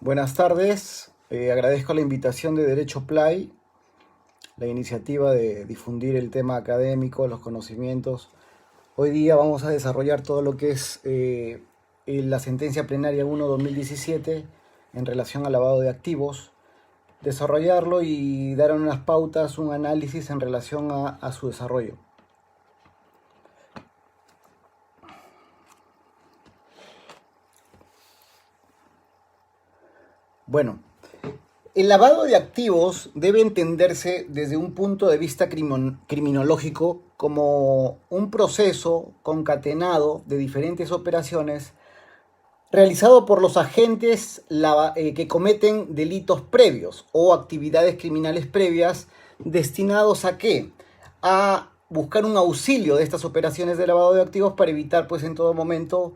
Buenas tardes, agradezco la invitación de Derecho Play, la iniciativa de difundir el tema académico, los conocimientos. Hoy día vamos a desarrollar todo lo que es la sentencia plenaria 1/2017 en relación al lavado de activos, desarrollarlo y dar unas pautas, un análisis en relación a su desarrollo. Bueno, el lavado de activos debe entenderse desde un punto de vista criminológico como un proceso concatenado de diferentes operaciones realizado por los agentes que cometen delitos previos o actividades criminales previas destinados ¿a qué? A buscar un auxilio de estas operaciones de lavado de activos para evitar pues en todo momento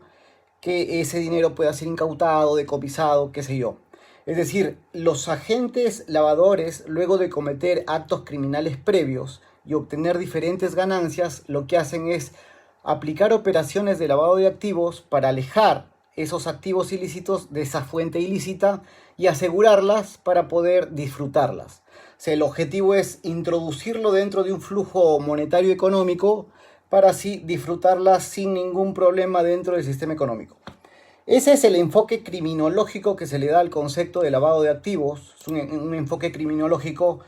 que ese dinero pueda ser incautado, decomisado, qué sé yo. Es decir, los agentes lavadores, luego de cometer actos criminales previos y obtener diferentes ganancias, lo que hacen es aplicar operaciones de lavado de activos para alejar esos activos ilícitos de esa fuente ilícita y asegurarlas para poder disfrutarlas. O sea, el objetivo es introducirlo dentro de un flujo monetario económico para así disfrutarlas sin ningún problema dentro del sistema económico. Ese es el enfoque criminológico que se le da al concepto de lavado de activos. Es un enfoque criminológico,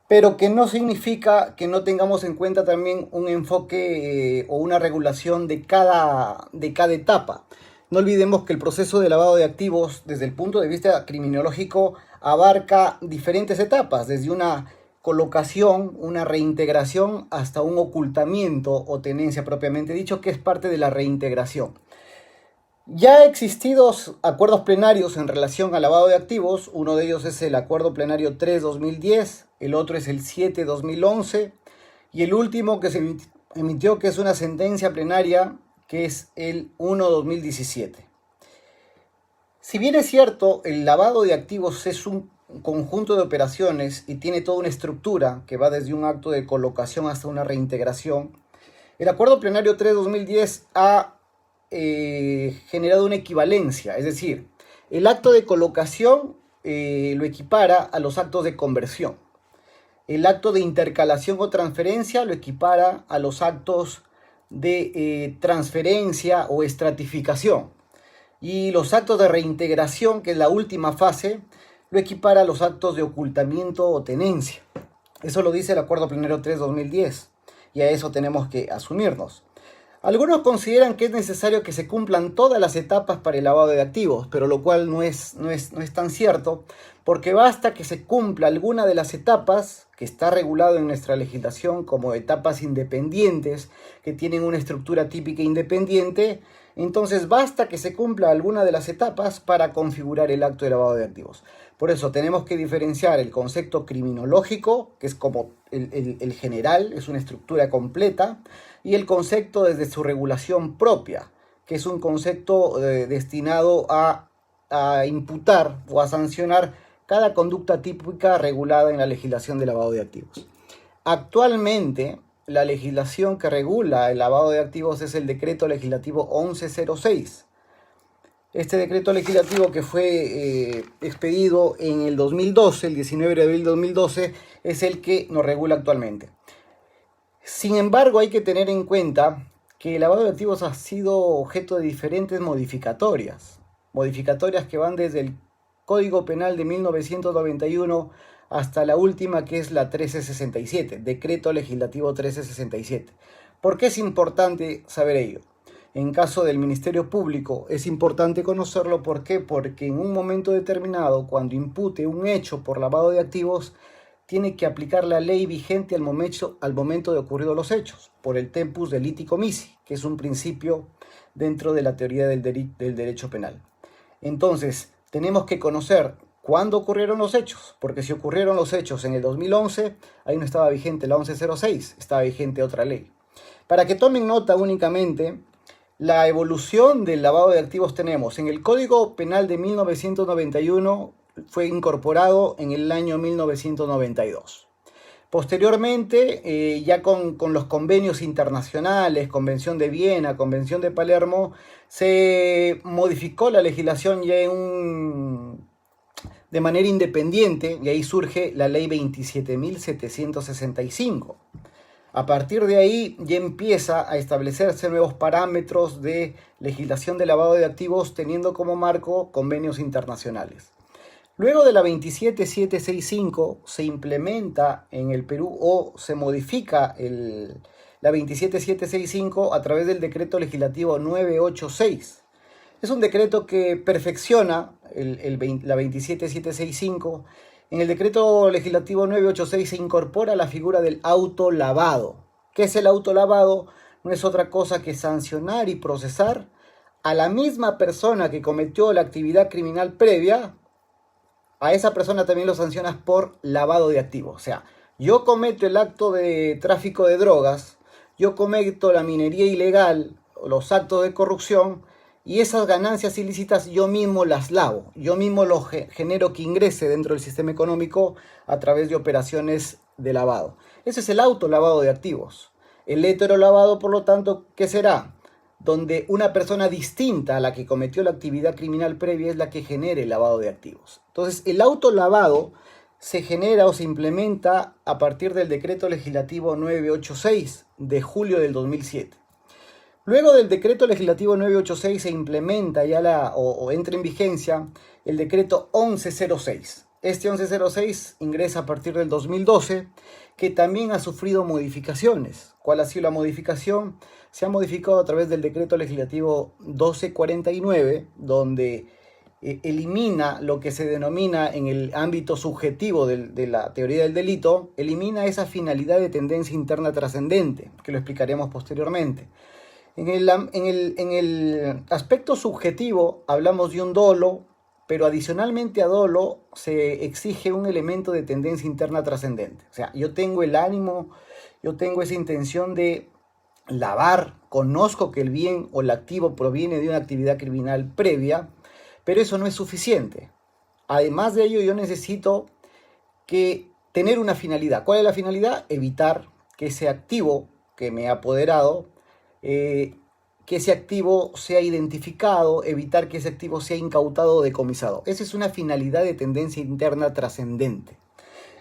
pero que no significa que no tengamos en cuenta también un enfoque o una regulación de cada etapa. No olvidemos que el proceso de lavado de activos, desde el punto de vista criminológico, abarca diferentes etapas, desde una colocación, una reintegración, hasta un ocultamiento o tenencia propiamente dicho, que es parte de la reintegración. Ya ha existido acuerdos plenarios en relación al lavado de activos. Uno de ellos es el Acuerdo Plenario 3/2010, el otro es el 7/2011 y el último que se emitió, que es una sentencia plenaria, que es el 1/2017. Si bien es cierto, el lavado de activos es un conjunto de operaciones y tiene toda una estructura que va desde un acto de colocación hasta una reintegración, el Acuerdo Plenario 3/2010 ha generado una equivalencia, es decir, el acto de colocación lo equipara a los actos de conversión, el acto de intercalación o transferencia lo equipara a los actos de transferencia o estratificación, y los actos de reintegración, que es la última fase, lo equipara a los actos de ocultamiento o tenencia. Eso lo dice el Acuerdo Plenario 3/2010 y a eso tenemos que asumirnos. Algunos consideran que es necesario que se cumplan todas las etapas para el lavado de activos, pero lo cual no es tan cierto, porque basta que se cumpla alguna de las etapas que está regulado en nuestra legislación como etapas independientes, que tienen una estructura típica independiente. Entonces basta que se cumpla alguna de las etapas para configurar el acto de lavado de activos. Por eso tenemos que diferenciar el concepto criminológico, que es como el general, es una estructura completa, y el concepto desde su regulación propia, que es un concepto destinado a imputar o a sancionar cada conducta típica regulada en la legislación de lavado de activos. Actualmente, la legislación que regula el lavado de activos es el Decreto Legislativo 1106. Este decreto legislativo, que fue expedido en el 2012, el 19 de abril de 2012, es el que nos regula actualmente. Sin embargo, hay que tener en cuenta que el lavado de activos ha sido objeto de diferentes modificatorias que van desde el Código Penal de 1991 hasta la última, que es la 1367, Decreto Legislativo 1367. ¿Por qué es importante saber ello? En caso del Ministerio Público es importante conocerlo. ¿Por qué? Porque en un momento determinado, cuando impute un hecho por lavado de activos, tiene que aplicar la ley vigente al momento de ocurridos los hechos, por el tempus deliti comissi, que es un principio dentro de la teoría del derecho penal. Entonces, tenemos que conocer cuándo ocurrieron los hechos, porque si ocurrieron los hechos en el 2011, ahí no estaba vigente la 1106, estaba vigente otra ley. Para que tomen nota únicamente, la evolución del lavado de activos tenemos en el Código Penal de 1991, fue incorporado en el año 1992. Posteriormente, ya con los convenios internacionales, Convención de Viena, Convención de Palermo, se modificó la legislación ya en un de manera independiente, y ahí surge la ley 27.765. A partir de ahí ya empieza a establecerse nuevos parámetros de legislación de lavado de activos teniendo como marco convenios internacionales. Luego de la 27765 se implementa en el Perú o se modifica la 27765 a través del decreto legislativo 986. Es un decreto que perfecciona la 27765. En el decreto legislativo 986 se incorpora la figura del autolavado. ¿Qué es el autolavado? No es otra cosa que sancionar y procesar a la misma persona que cometió la actividad criminal previa. A esa persona también lo sancionas por lavado de activos. O sea, yo cometo el acto de tráfico de drogas, yo cometo la minería ilegal, los actos de corrupción, y esas ganancias ilícitas yo mismo las lavo, yo mismo lo genero que ingrese dentro del sistema económico a través de operaciones de lavado. Ese es el autolavado de activos. El heterolavado, por lo tanto, ¿qué será? Donde una persona distinta a la que cometió la actividad criminal previa es la que genere el lavado de activos. Entonces, el autolavado se genera o se implementa a partir del decreto legislativo 986 de julio del 2007. Luego del decreto legislativo 986 se implementa ya o entra en vigencia el decreto 1106. Este 1106 ingresa a partir del 2012, que también ha sufrido modificaciones. ¿Cuál ha sido la modificación? Se ha modificado a través del decreto legislativo 1249, donde elimina lo que se denomina en el ámbito subjetivo de la teoría del delito, elimina esa finalidad de tendencia interna trascendente, que lo explicaremos posteriormente. En el aspecto subjetivo hablamos de un dolo, pero adicionalmente a dolo se exige un elemento de tendencia interna trascendente. O sea, yo tengo el ánimo, yo tengo esa intención de lavar, conozco que el bien o el activo proviene de una actividad criminal previa, pero eso no es suficiente. Además de ello, yo necesito tener una finalidad. ¿Cuál es la finalidad? Evitar que ese activo que me ha apoderado, que ese activo sea identificado, evitar que ese activo sea incautado o decomisado. Esa es una finalidad de tendencia interna trascendente.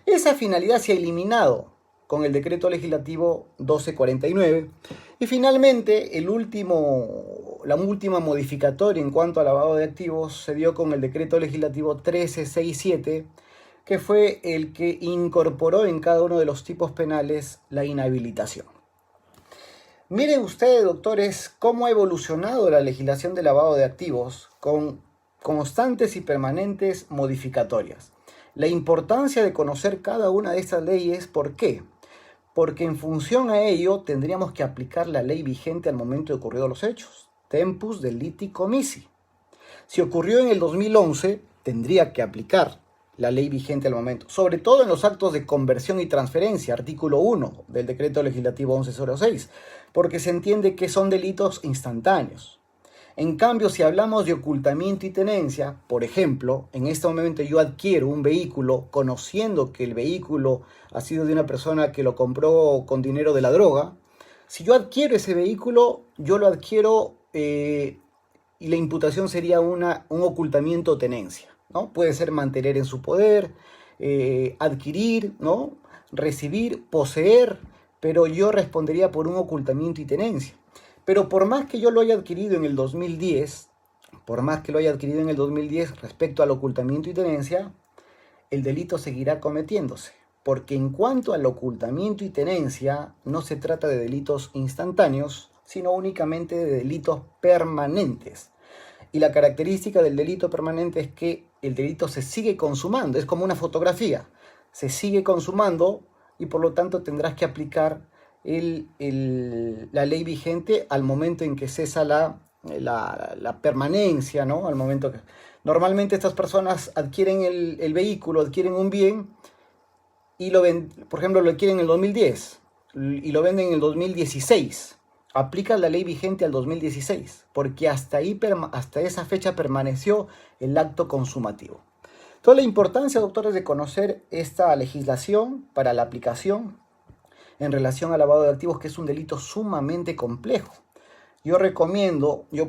Esa finalidad se ha eliminado con el decreto legislativo 1249 y finalmente la última modificatoria en cuanto al lavado de activos se dio con el decreto legislativo 1367, que fue el que incorporó en cada uno de los tipos penales la inhabilitación. Miren ustedes, doctores, cómo ha evolucionado la legislación de lavado de activos con constantes y permanentes modificatorias. La importancia de conocer cada una de estas leyes, ¿por qué? Porque en función a ello tendríamos que aplicar la ley vigente al momento de ocurridos los hechos. Tempus deliti commissi. Si ocurrió en el 2011, tendría que aplicar la ley vigente al momento, sobre todo en los actos de conversión y transferencia, artículo 1 del decreto legislativo 1106, porque se entiende que son delitos instantáneos. En cambio, si hablamos de ocultamiento y tenencia, por ejemplo, en este momento yo adquiero un vehículo conociendo que el vehículo ha sido de una persona que lo compró con dinero de la droga. Si yo adquiero ese vehículo, yo lo adquiero y la imputación sería un ocultamiento o tenencia, ¿no? Puede ser mantener en su poder, adquirir, ¿no? Recibir, poseer, pero yo respondería por un ocultamiento y tenencia. Pero por más que yo lo haya adquirido en el 2010, respecto al ocultamiento y tenencia, el delito seguirá cometiéndose. Porque en cuanto al ocultamiento y tenencia, no se trata de delitos instantáneos, sino únicamente de delitos permanentes. Y la característica del delito permanente es que el delito se sigue consumando, es como una fotografía, se sigue consumando y por lo tanto tendrás que aplicar la ley vigente al momento en que cesa la permanencia, ¿no? Al momento que normalmente estas personas adquieren el vehículo, adquieren un bien y lo ven, por ejemplo, lo adquieren en el 2010 y lo venden en el 2016. Aplica la ley vigente al 2016, porque hasta esa fecha permaneció el acto consumativo. Entonces, la importancia, doctores, de conocer esta legislación para la aplicación en relación al lavado de activos, que es un delito sumamente complejo. Yo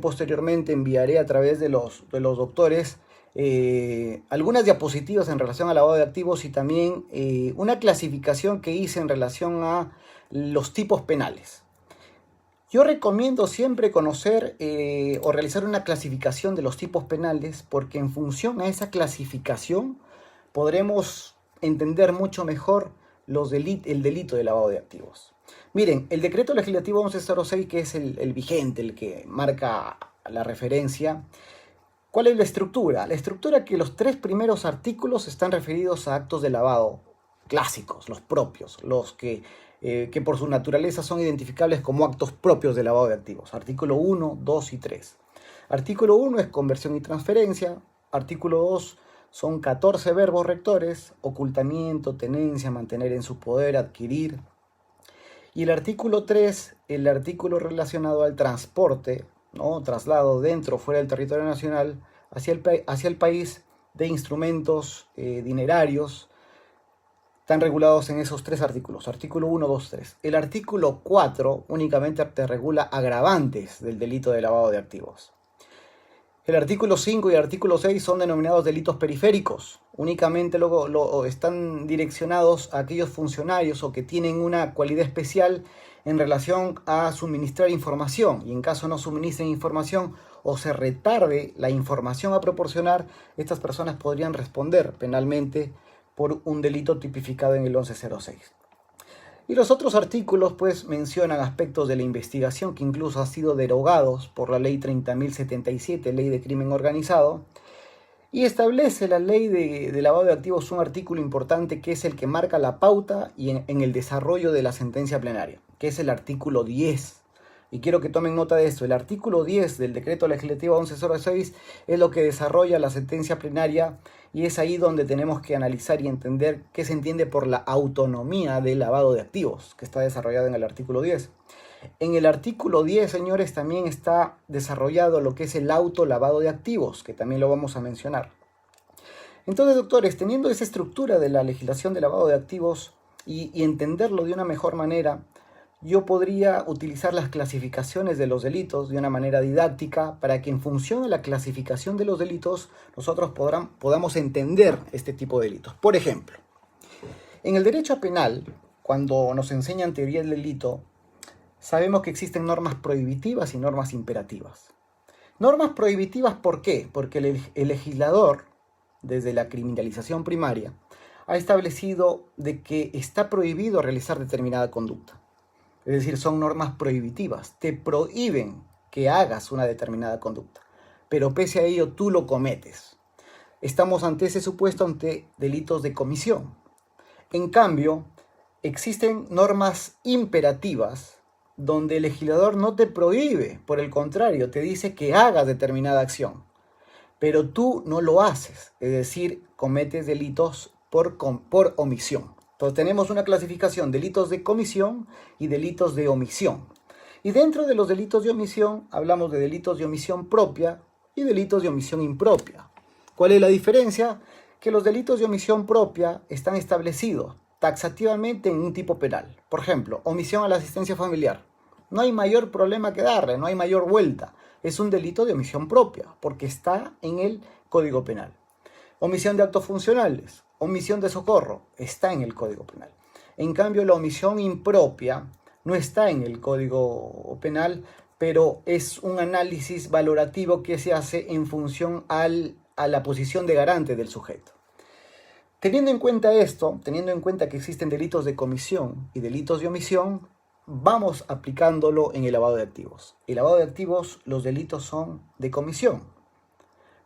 posteriormente enviaré a través de los doctores algunas diapositivas en relación al lavado de activos y también una clasificación que hice en relación a los tipos penales. Yo recomiendo siempre conocer o realizar una clasificación de los tipos penales, porque en función a esa clasificación podremos entender mucho mejor el delito de lavado de activos. Miren, el decreto legislativo 1106, que es el vigente, el que marca la referencia, ¿cuál es la estructura? La estructura que los 3 primeros artículos están referidos a actos de lavado clásicos, los propios, los que por su naturaleza son identificables como actos propios de lavado de activos. Artículo 1, 2 y 3. Artículo 1 es conversión y transferencia. Artículo 2 son 14 verbos rectores: ocultamiento, tenencia, mantener en su poder, adquirir. Y el artículo 3, el artículo relacionado al transporte, ¿no? Traslado dentro o fuera del territorio nacional hacia el país de instrumentos dinerarios, están regulados en esos 3 artículos, artículo 1, 2, 3. El artículo 4 únicamente te regula agravantes del delito de lavado de activos. El artículo 5 y el artículo 6 son denominados delitos periféricos. Únicamente luego están direccionados a aquellos funcionarios o que tienen una cualidad especial en relación a suministrar información, y en caso no suministren información o se retarde la información a proporcionar, estas personas podrían responder penalmente por un delito tipificado en el 1106. Y los otros artículos pues mencionan aspectos de la investigación que incluso han sido derogados por la ley 30.077, ley de crimen organizado, y establece la ley de lavado de activos un artículo importante que es el que marca la pauta y en el desarrollo de la sentencia plenaria, que es el artículo 10. Y quiero que tomen nota de esto. El artículo 10 del decreto legislativo 1106 es lo que desarrolla la sentencia plenaria, y es ahí donde tenemos que analizar y entender qué se entiende por la autonomía del lavado de activos, que está desarrollada en el artículo 10. En el artículo 10, señores, también está desarrollado lo que es el autolavado de activos, que también lo vamos a mencionar. Entonces, doctores, teniendo esa estructura de la legislación de lavado de activos y entenderlo de una mejor manera, yo podría utilizar las clasificaciones de los delitos de una manera didáctica para que en función de la clasificación de los delitos nosotros podamos entender este tipo de delitos. Por ejemplo, en el derecho penal, cuando nos enseñan teoría del delito, sabemos que existen normas prohibitivas y normas imperativas. Normas prohibitivas, ¿por qué? Porque el legislador, desde la criminalización primaria, ha establecido de que está prohibido realizar determinada conducta. Es decir, son normas prohibitivas, te prohíben que hagas una determinada conducta, pero pese a ello tú lo cometes. Estamos ante ese supuesto, ante delitos de comisión. En cambio, existen normas imperativas donde el legislador no te prohíbe, por el contrario, te dice que hagas determinada acción, pero tú no lo haces, es decir, cometes delitos por omisión. Entonces tenemos una clasificación: delitos de comisión y delitos de omisión. Y dentro de los delitos de omisión hablamos de delitos de omisión propia y delitos de omisión impropia. ¿Cuál es la diferencia? Que los delitos de omisión propia están establecidos taxativamente en un tipo penal. Por ejemplo, omisión a la asistencia familiar. No hay mayor problema que darle, no hay mayor vuelta. Es un delito de omisión propia porque está en el Código Penal. Omisión de actos funcionales, omisión de socorro, está en el Código Penal. En cambio, la omisión impropia no está en el Código Penal, pero es un análisis valorativo que se hace en función a la posición de garante del sujeto. Teniendo en cuenta esto, teniendo en cuenta que existen delitos de comisión y delitos de omisión, vamos aplicándolo en el lavado de activos. El lavado de activos, los delitos son de comisión.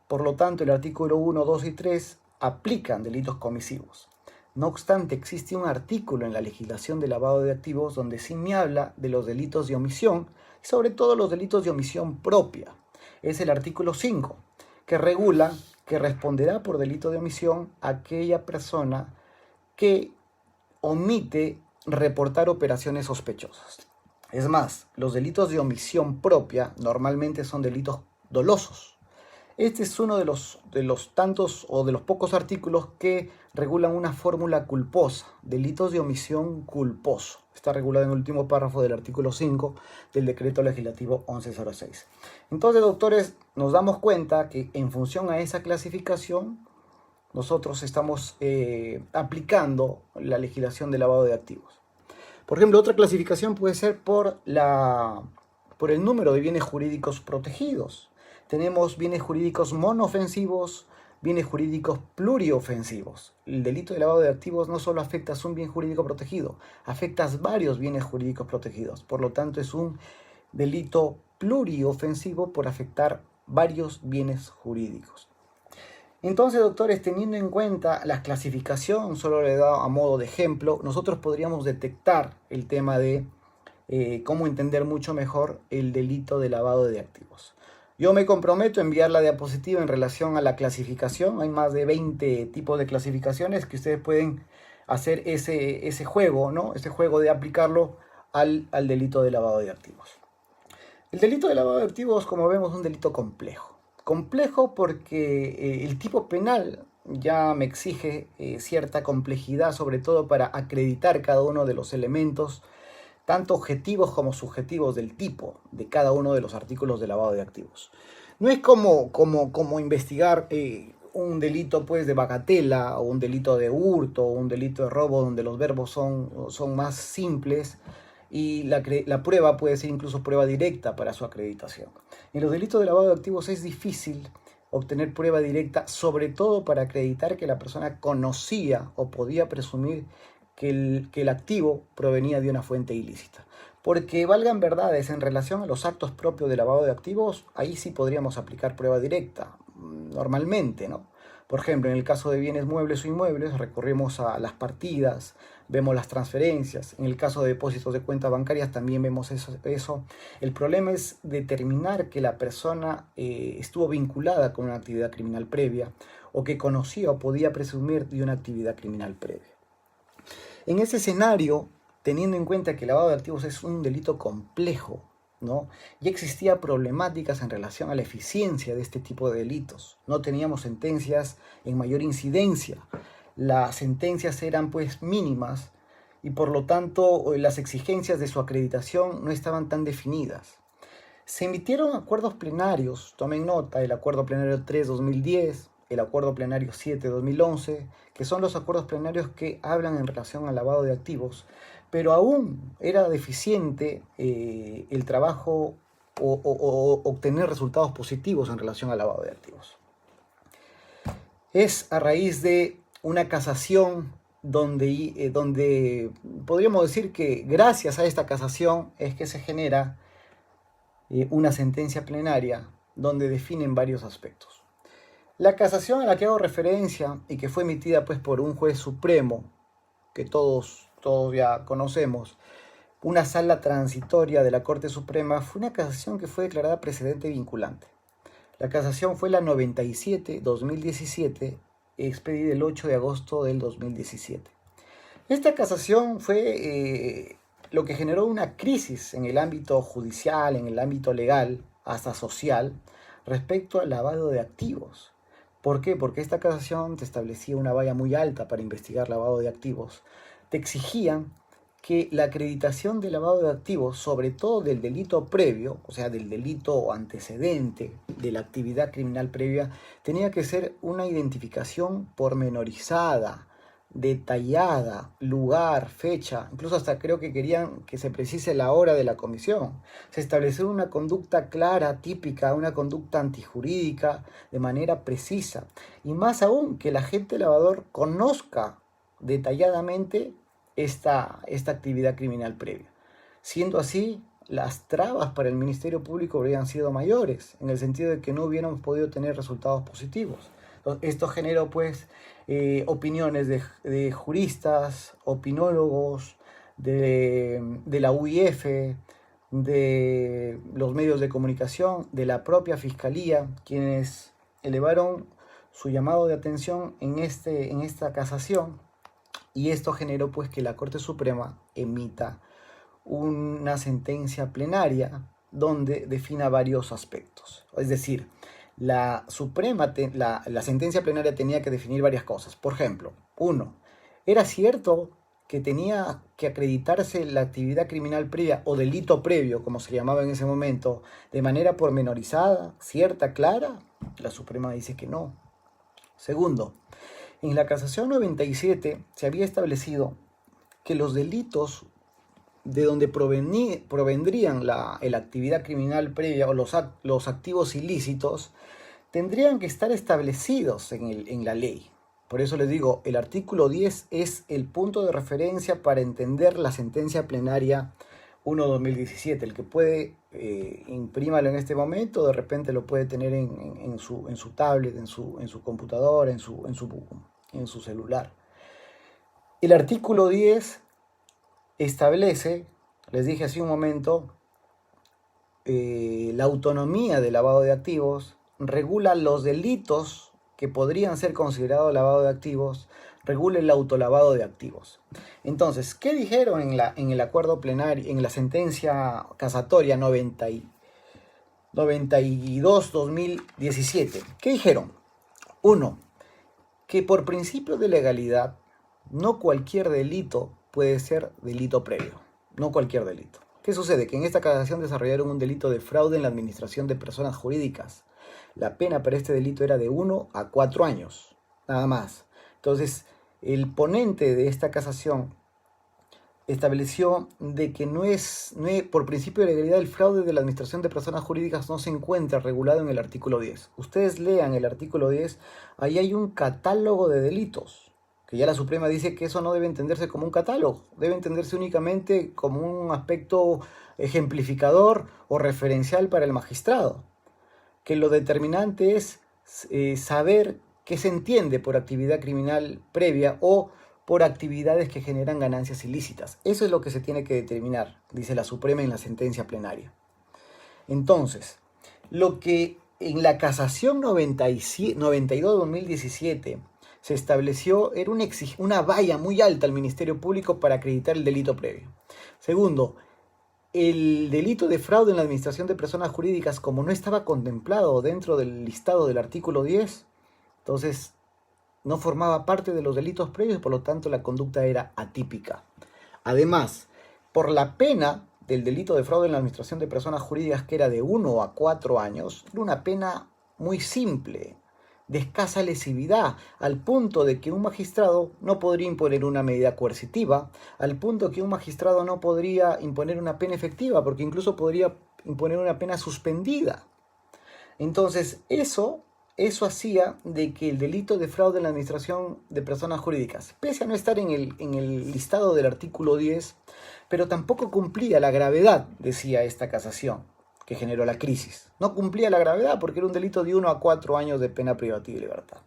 Por lo tanto, el artículo 1, 2 y 3 aplican delitos comisivos. No obstante, existe un artículo en la legislación de lavado de activos donde sí me habla de los delitos de omisión, y sobre todo los delitos de omisión propia. Es el artículo 5, que regula que responderá por delito de omisión aquella persona que omite reportar operaciones sospechosas. Es más, los delitos de omisión propia normalmente son delitos dolosos. Este es uno de los tantos o de los pocos artículos que regulan una fórmula culposa, delitos de omisión culposo. Está regulado en el último párrafo del artículo 5 del decreto legislativo 1106. Entonces, doctores, nos damos cuenta que en función a esa clasificación, nosotros estamos aplicando la legislación de lavado de activos. Por ejemplo, otra clasificación puede ser por el número de bienes jurídicos protegidos. Tenemos bienes jurídicos monoofensivos, bienes jurídicos pluriofensivos. El delito de lavado de activos no solo afecta a un bien jurídico protegido, afecta a varios bienes jurídicos protegidos. Por lo tanto, es un delito pluriofensivo por afectar varios bienes jurídicos. Entonces, doctores, teniendo en cuenta la clasificación, solo le he dado a modo de ejemplo, nosotros podríamos detectar el tema de cómo entender mucho mejor el delito de lavado de activos. Yo me comprometo a enviar la diapositiva en relación a la clasificación. Hay más de 20 tipos de clasificaciones que ustedes pueden hacer ese juego, ¿no? Ese juego de aplicarlo al delito de lavado de activos. El delito de lavado de activos, como vemos, es un delito complejo. Complejo porque el tipo penal ya me exige cierta complejidad, sobre todo para acreditar cada uno de los elementos, tanto objetivos como subjetivos del tipo de cada uno de los artículos de lavado de activos. No es como investigar un delito pues de bagatela o un delito de hurto o un delito de robo donde los verbos son más simples y la prueba puede ser incluso prueba directa para su acreditación. En los delitos de lavado de activos es difícil obtener prueba directa, sobre todo para acreditar que la persona conocía o podía presumir que el activo provenía de una fuente ilícita. Porque valgan verdades, en relación a los actos propios de lavado de activos, ahí sí podríamos aplicar prueba directa, normalmente, ¿no? Por ejemplo, en el caso de bienes muebles o inmuebles, recurrimos a las partidas, vemos las transferencias. En el caso de depósitos de cuentas bancarias también vemos eso. El problema es determinar que la persona estuvo vinculada con una actividad criminal previa o que conocía o podía presumir de una actividad criminal previa. En ese escenario, teniendo en cuenta que el lavado de activos es un delito complejo, ¿no? Ya existía problemáticas en relación a la eficiencia de este tipo de delitos. No teníamos sentencias en mayor incidencia. Las sentencias eran pues mínimas y por lo tanto las exigencias de su acreditación no estaban tan definidas. Se emitieron acuerdos plenarios, tomen nota, el acuerdo plenario 3/2010, el acuerdo plenario 7/2011, que son los acuerdos plenarios que hablan en relación al lavado de activos, pero aún era deficiente el trabajo o obtener resultados positivos en relación al lavado de activos. Es a raíz de una casación donde podríamos decir que gracias a esta casación es que se genera una sentencia plenaria donde definen varios aspectos. La casación a la que hago referencia y que fue emitida pues por un juez supremo que todos ya conocemos, una sala transitoria de la Corte Suprema, fue una casación que fue declarada precedente vinculante. La casación fue la 97/2017, expedida el 8 de agosto del 2017. Esta casación fue lo que generó una crisis en el ámbito judicial, en el ámbito legal, hasta social, respecto al lavado de activos. ¿Por qué? Porque esta casación te establecía una valla muy alta para investigar lavado de activos. Te exigían que la acreditación de lavado de activos, sobre todo del delito previo, o sea, del delito antecedente de la actividad criminal previa, tenía que ser una identificación pormenorizada, detallada, lugar, fecha, incluso hasta creo que querían que se precise la hora de la comisión. Se estableció una conducta clara, típica, una conducta antijurídica de manera precisa. Y más aún, que el agente lavador conozca detalladamente esta actividad criminal previa. Siendo así, las trabas para el Ministerio Público habrían sido mayores, en el sentido de que no hubiéramos podido tener resultados positivos. Esto generó pues opiniones de juristas, opinólogos, de la UIF, de los medios de comunicación, de la propia Fiscalía, quienes elevaron su llamado de atención en esta casación, y esto generó pues que la Corte Suprema emita una sentencia plenaria donde defina varios aspectos. Es decir, la sentencia plenaria tenía que definir varias cosas. Por ejemplo, uno, ¿era cierto que tenía que acreditarse la actividad criminal previa o delito previo, como se llamaba en ese momento, de manera pormenorizada, cierta, clara? La Suprema dice que no. Segundo, en la casación 97 se había establecido que los delitos de donde provendrían la actividad criminal previa o los activos ilícitos tendrían que estar establecidos en la ley. Por eso les digo, el artículo 10 es el punto de referencia para entender la sentencia plenaria 1/2017. El que puede, imprímalo en este momento, de repente lo puede tener en su tablet, en su computadora, en su celular. El artículo 10 establece, les dije hace un momento, la autonomía del lavado de activos, regula los delitos que podrían ser considerados lavado de activos, regula el autolavado de activos. Entonces, ¿qué dijeron en el acuerdo plenario, en la sentencia casatoria 92/2017? ¿Qué dijeron? Uno, que por principio de legalidad, no cualquier delito puede ser delito previo. No cualquier delito. ¿Qué sucede? Que en esta casación desarrollaron un delito de fraude en la administración de personas jurídicas. La pena para este delito era de 1 a 4 años, nada más. Entonces, el ponente de esta casación estableció de que por principio de legalidad el fraude de la administración de personas jurídicas no se encuentra regulado en el artículo 10. Ustedes lean el artículo 10, ahí hay un catálogo de delitos, que ya la Suprema dice que eso no debe entenderse como un catálogo, debe entenderse únicamente como un aspecto ejemplificador o referencial para el magistrado, que lo determinante es saber qué se entiende por actividad criminal previa o por actividades que generan ganancias ilícitas. Eso es lo que se tiene que determinar, dice la Suprema en la sentencia plenaria. Entonces, lo que en la casación 92/2017 se estableció era una valla muy alta al Ministerio Público para acreditar el delito previo. Segundo, el delito de fraude en la administración de personas jurídicas, como no estaba contemplado dentro del listado del artículo 10, entonces no formaba parte de los delitos previos y por lo tanto la conducta era atípica. Además, por la pena del delito de fraude en la administración de personas jurídicas, que era de 1 a 4 años, era una pena muy simple, de escasa lesividad, al punto de que un magistrado no podría imponer una medida coercitiva, al punto que un magistrado no podría imponer una pena efectiva, porque incluso podría imponer una pena suspendida. Entonces, eso hacía de que el delito de fraude en la administración de personas jurídicas, pese a no estar en el listado del artículo 10, pero tampoco cumplía la gravedad, decía esta casación, que generó la crisis. No cumplía la gravedad porque era un delito de 1 a 4 años de pena privativa de libertad.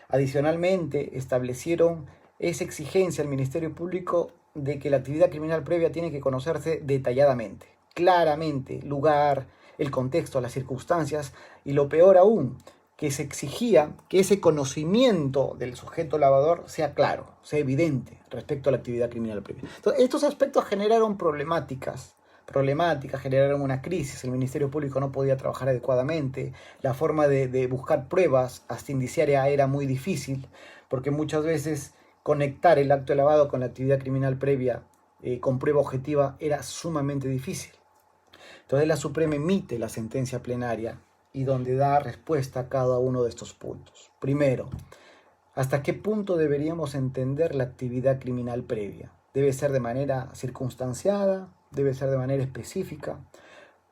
Adicionalmente, establecieron esa exigencia al Ministerio Público de que la actividad criminal previa tiene que conocerse detalladamente, claramente, lugar, el contexto, las circunstancias, y lo peor aún, que se exigía que ese conocimiento del sujeto lavador sea claro, sea evidente respecto a la actividad criminal previa. Entonces, estos aspectos generaron problemáticas, generaron una crisis, el Ministerio Público no podía trabajar adecuadamente, la forma de buscar pruebas hasta indiciaria era muy difícil, porque muchas veces conectar el acto de lavado con la actividad criminal previa con prueba objetiva era sumamente difícil. Entonces la Suprema emite la sentencia plenaria y donde da respuesta a cada uno de estos puntos. Primero, ¿hasta qué punto deberíamos entender la actividad criminal previa? ¿Debe ser de manera circunstanciada? ¿Debe ser de manera específica?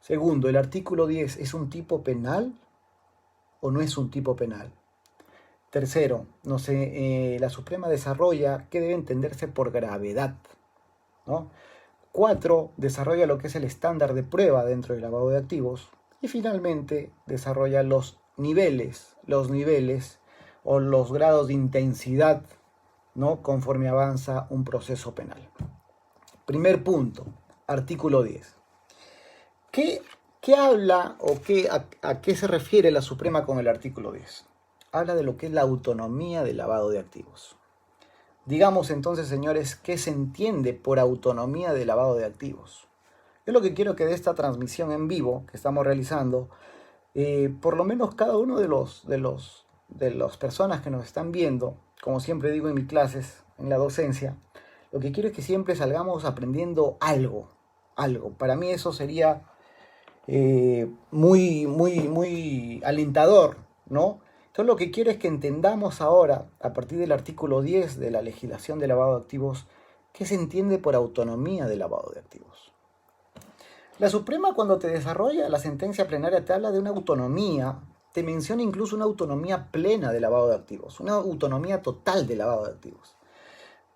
Segundo, ¿el artículo 10 es un tipo penal o no es un tipo penal? Tercero, la Suprema desarrolla qué debe entenderse por gravedad, ¿no? 4, desarrolla lo que es el estándar de prueba dentro del lavado de activos. Y finalmente desarrolla los niveles o los grados de intensidad, ¿no?, conforme avanza un proceso penal. Primer punto, artículo 10. ¿Qué habla o a qué se refiere la Suprema con el artículo 10? Habla de lo que es la autonomía del lavado de activos. Digamos entonces, señores, ¿qué se entiende por autonomía del lavado de activos? Yo lo que quiero que de esta transmisión en vivo que estamos realizando por lo menos cada uno de las personas que nos están viendo, como siempre digo en mis clases, en la docencia, lo que quiero es que siempre salgamos aprendiendo algo, algo. Para mí eso sería muy alentador, ¿no? Entonces lo que quiero es que entendamos ahora, a partir del artículo 10 de la legislación de lavado de activos, qué se entiende por autonomía de lavado de activos. La Suprema, cuando te desarrolla la sentencia plenaria, te habla de una autonomía, te menciona incluso una autonomía plena de lavado de activos, una autonomía total de lavado de activos.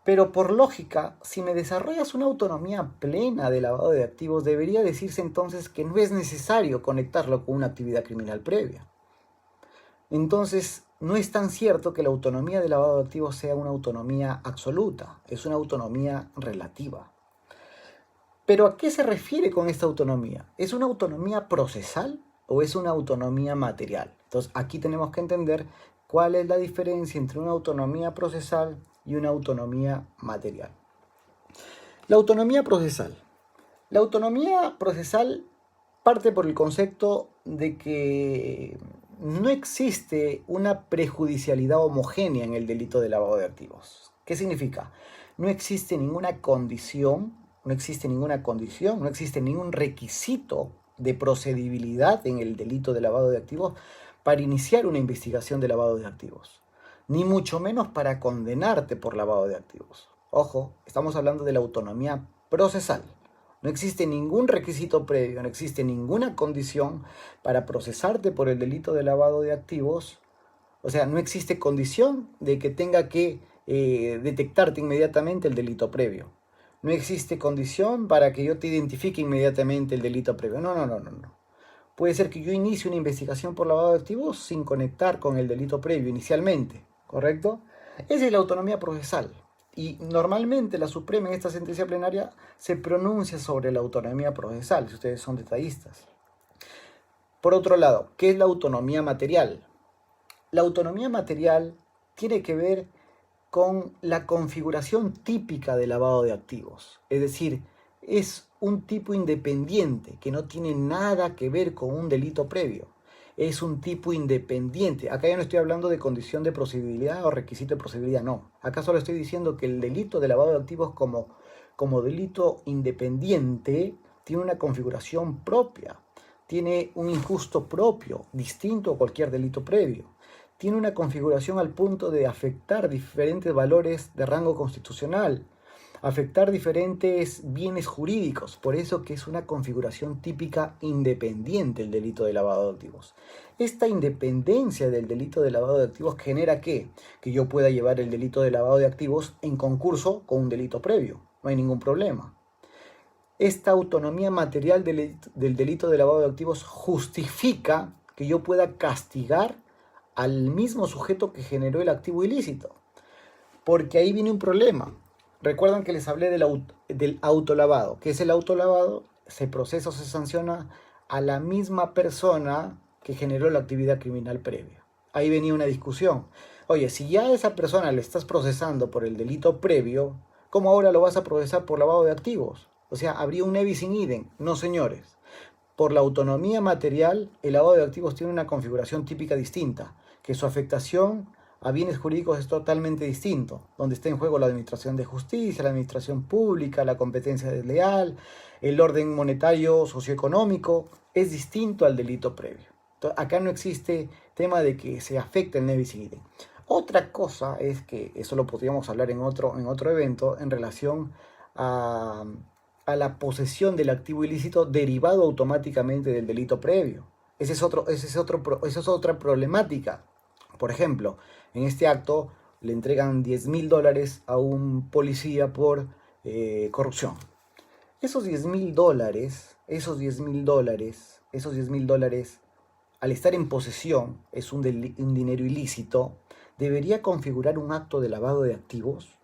Pero por lógica, si me desarrollas una autonomía plena de lavado de activos, debería decirse entonces que no es necesario conectarlo con una actividad criminal previa. Entonces, no es tan cierto que la autonomía de lavado de activos sea una autonomía absoluta, es una autonomía relativa. Pero ¿a qué se refiere con esta autonomía? ¿Es una autonomía procesal o es una autonomía material? Entonces, aquí tenemos que entender cuál es la diferencia entre una autonomía procesal y una autonomía material. La autonomía procesal. La autonomía procesal parte por el concepto de que no existe una prejudicialidad homogénea en el delito de lavado de activos. ¿Qué significa? No existe ninguna condición, no existe ningún requisito de procedibilidad en el delito de lavado de activos para iniciar una investigación de lavado de activos, ni mucho menos para condenarte por lavado de activos. Ojo, estamos hablando de la autonomía procesal. No existe ningún requisito previo, no existe ninguna condición para procesarte por el delito de lavado de activos. O sea, no existe condición de que tenga que detectarte inmediatamente el delito previo. No existe condición para que yo te identifique inmediatamente el delito previo. No. Puede ser que yo inicie una investigación por lavado de activos sin conectar con el delito previo inicialmente, ¿correcto? Esa es la autonomía procesal. Y normalmente la Suprema en esta sentencia plenaria se pronuncia sobre la autonomía procesal, si ustedes son detallistas. Por otro lado, ¿qué es la autonomía material? La autonomía material tiene que ver con la configuración típica de lavado de activos. Es decir, es un tipo independiente que no tiene nada que ver con un delito previo. Es un tipo independiente. Acá ya no estoy hablando de condición de procedibilidad o requisito de procedibilidad, no. Acá solo estoy diciendo que el delito de lavado de activos como delito independiente tiene una configuración propia, tiene un injusto propio, distinto a cualquier delito previo. Tiene una configuración al punto de afectar diferentes valores de rango constitucional, afectar diferentes bienes jurídicos. Por eso que es una configuración típica independiente el delito de lavado de activos. Esta independencia del delito de lavado de activos genera ¿qué? Que yo pueda llevar el delito de lavado de activos en concurso con un delito previo. No hay ningún problema. Esta autonomía material del delito de lavado de activos justifica que yo pueda castigar al mismo sujeto que generó el activo ilícito. Porque ahí viene un problema. Recuerdan que les hablé del autolavado. ¿Qué es el autolavado? Se procesa o se sanciona a la misma persona que generó la actividad criminal previa. Ahí venía una discusión. Oye, si ya a esa persona le estás procesando por el delito previo, ¿cómo ahora lo vas a procesar por lavado de activos? O sea, habría un nebis in idem. No, señores. Por la autonomía material, el lavado de activos tiene una configuración típica distinta, que su afectación a bienes jurídicos es totalmente distinto, donde está en juego la administración de justicia, la administración pública, la competencia desleal, el orden monetario socioeconómico, es distinto al delito previo. Entonces, acá no existe tema de que se afecte el nebis in idem. Otra cosa es que, eso lo podríamos hablar en otro evento, en relación a la posesión del activo ilícito derivado automáticamente del delito previo. Esa es otra problemática. Por ejemplo, en este acto le entregan $10.000 a un policía por corrupción. Esos $10.000, al estar en posesión, es un dinero ilícito, ¿debería configurar un acto de lavado de activos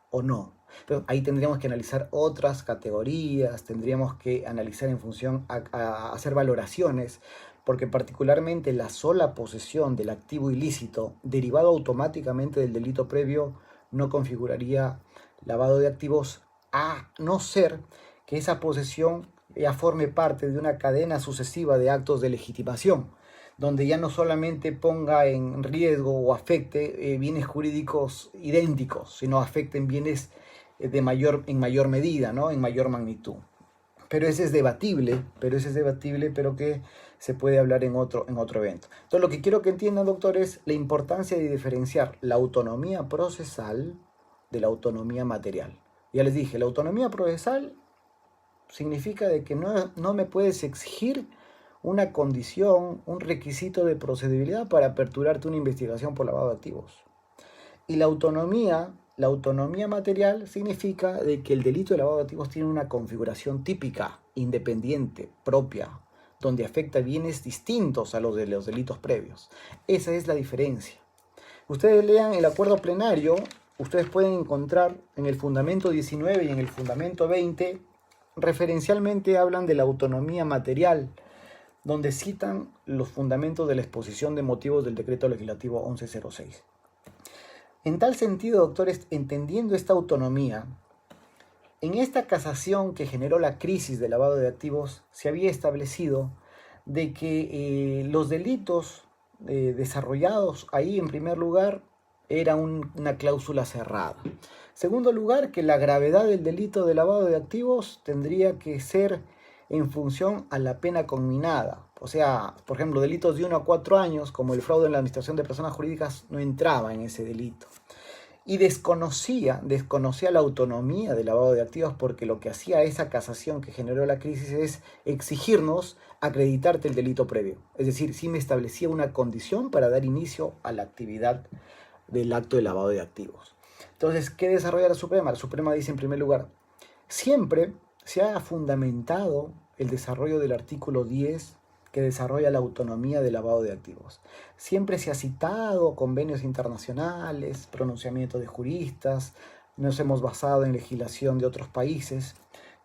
o no? Pero ahí tendríamos que analizar otras categorías, tendríamos que analizar en función a hacer valoraciones, porque particularmente la sola posesión del activo ilícito derivado automáticamente del delito previo no configuraría lavado de activos, a no ser que esa posesión ya forme parte de una cadena sucesiva de actos de legitimación, donde ya no solamente ponga en riesgo o afecte bienes jurídicos idénticos, sino afecten bienes en mayor medida, ¿no? En mayor magnitud. Pero ese es debatible, pero que se puede hablar en otro evento. Entonces, lo que quiero que entiendan, doctor, es la importancia de diferenciar la autonomía procesal de la autonomía material. Ya les dije, la autonomía procesal significa de que no me puedes exigir una condición, un requisito de procedibilidad para aperturarte una investigación por lavado de activos. Y la autonomía material significa de que el delito de lavado de activos tiene una configuración típica, independiente, propia, donde afecta bienes distintos a los de los delitos previos. Esa es la diferencia. Ustedes lean el acuerdo plenario, ustedes pueden encontrar en el fundamento 19 y en el fundamento 20, referencialmente hablan de la autonomía material, donde citan los fundamentos de la exposición de motivos del decreto legislativo 1106. En tal sentido, doctores, entendiendo esta autonomía, en esta casación que generó la crisis del lavado de activos, se había establecido de que los delitos desarrollados ahí, en primer lugar, era una cláusula cerrada. Segundo lugar, que la gravedad del delito de lavado de activos tendría que ser en función a la pena conminada. O sea, por ejemplo, delitos de 1 a 4 años, como el fraude en la administración de personas jurídicas, no entraba en ese delito. Y desconocía la autonomía del lavado de activos, porque lo que hacía esa casación que generó la crisis es exigirnos acreditarte el delito previo. Es decir, sí me establecía una condición para dar inicio a la actividad del acto de lavado de activos. Entonces, ¿qué desarrolla la Suprema? La Suprema dice, en primer lugar, siempre se ha fundamentado el desarrollo del artículo 10 que desarrolla la autonomía del lavado de activos. Siempre se ha citado convenios internacionales, pronunciamientos de juristas, nos hemos basado en legislación de otros países,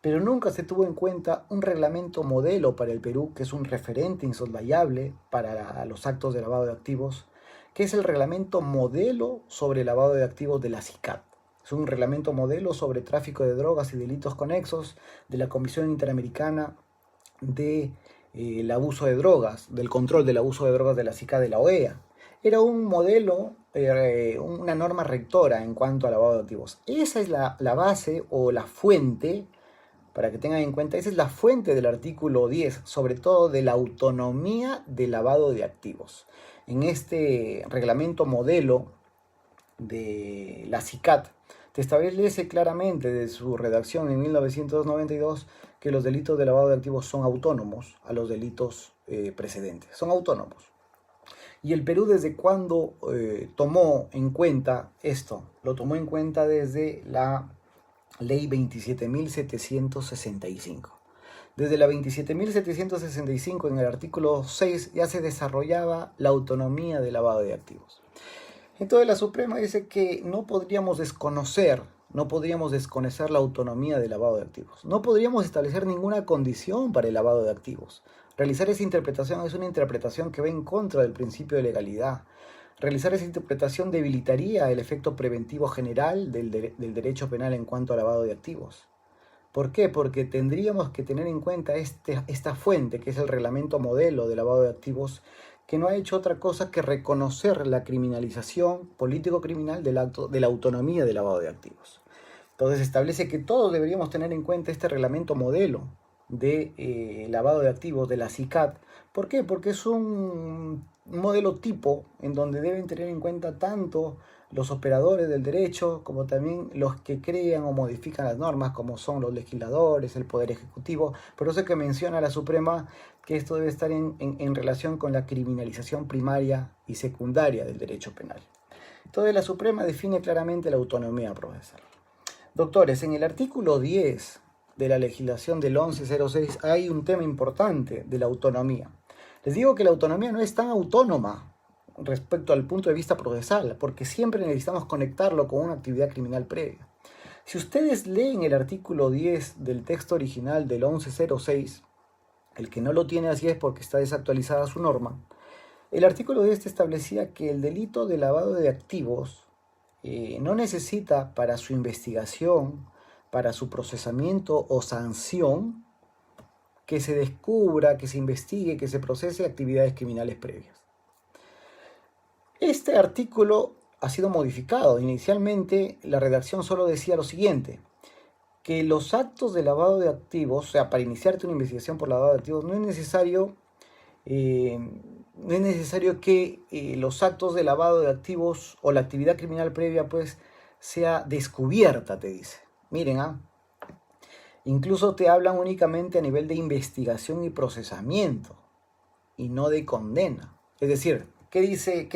pero nunca se tuvo en cuenta un reglamento modelo para el Perú, que es un referente insoslayable para los actos de lavado de activos, que es el reglamento modelo sobre lavado de activos de la CICAT. Es un reglamento modelo sobre tráfico de drogas y delitos conexos de la Comisión Interamericana de el abuso de drogas, del control del abuso de drogas de la CICAT de la OEA. Era un modelo, una norma rectora en cuanto a lavado de activos. Esa es la base o la fuente, para que tengan en cuenta, esa es la fuente del artículo 10, sobre todo de la autonomía del lavado de activos. En este reglamento modelo de la CICAT, te establece claramente de su redacción en 1992 que los delitos de lavado de activos son autónomos a los delitos precedentes, son autónomos. ¿Y el Perú desde cuándo tomó en cuenta esto? Lo tomó en cuenta desde la ley 27.765. Desde la 27.765, en el artículo 6, ya se desarrollaba la autonomía del lavado de activos. Entonces la Suprema dice que no podríamos desconocer la autonomía del lavado de activos. No podríamos establecer ninguna condición para el lavado de activos. Realizar esa interpretación es una interpretación que va en contra del principio de legalidad. Realizar esa interpretación debilitaría el efecto preventivo general del derecho penal en cuanto al lavado de activos. ¿Por qué? Porque tendríamos que tener en cuenta esta fuente, que es el reglamento modelo de lavado de activos, que no ha hecho otra cosa que reconocer la criminalización político-criminal de la autonomía del lavado de activos. Entonces establece que todos deberíamos tener en cuenta este reglamento modelo de lavado de activos de la CICAT. ¿Por qué? Porque es un modelo tipo en donde deben tener en cuenta tanto los operadores del derecho como también los que crean o modifican las normas, como son los legisladores, el Poder Ejecutivo. Por eso es que menciona la Suprema que esto debe estar en relación con la criminalización primaria y secundaria del derecho penal. Entonces la Suprema define claramente la autonomía procesal. Doctores, en el artículo 10 de la legislación del 1106 hay un tema importante de la autonomía. Les digo que la autonomía no es tan autónoma respecto al punto de vista procesal, porque siempre necesitamos conectarlo con una actividad criminal previa. Si ustedes leen el artículo 10 del texto original del 1106, el que no lo tiene así es porque está desactualizada su norma, el artículo 10 establecía que el delito de lavado de activos no necesita para su investigación, para su procesamiento o sanción, que se descubra, que se investigue, que se procese actividades criminales previas. Este artículo ha sido modificado. Inicialmente la redacción solo decía lo siguiente: que los actos de lavado de activos, o sea, para iniciarte una investigación por lavado de activos, no es necesario que los actos de lavado de activos o la actividad criminal previa pues sea descubierta, te dice. Miren, incluso te hablan únicamente a nivel de investigación y procesamiento y no de condena. Es decir, ¿qué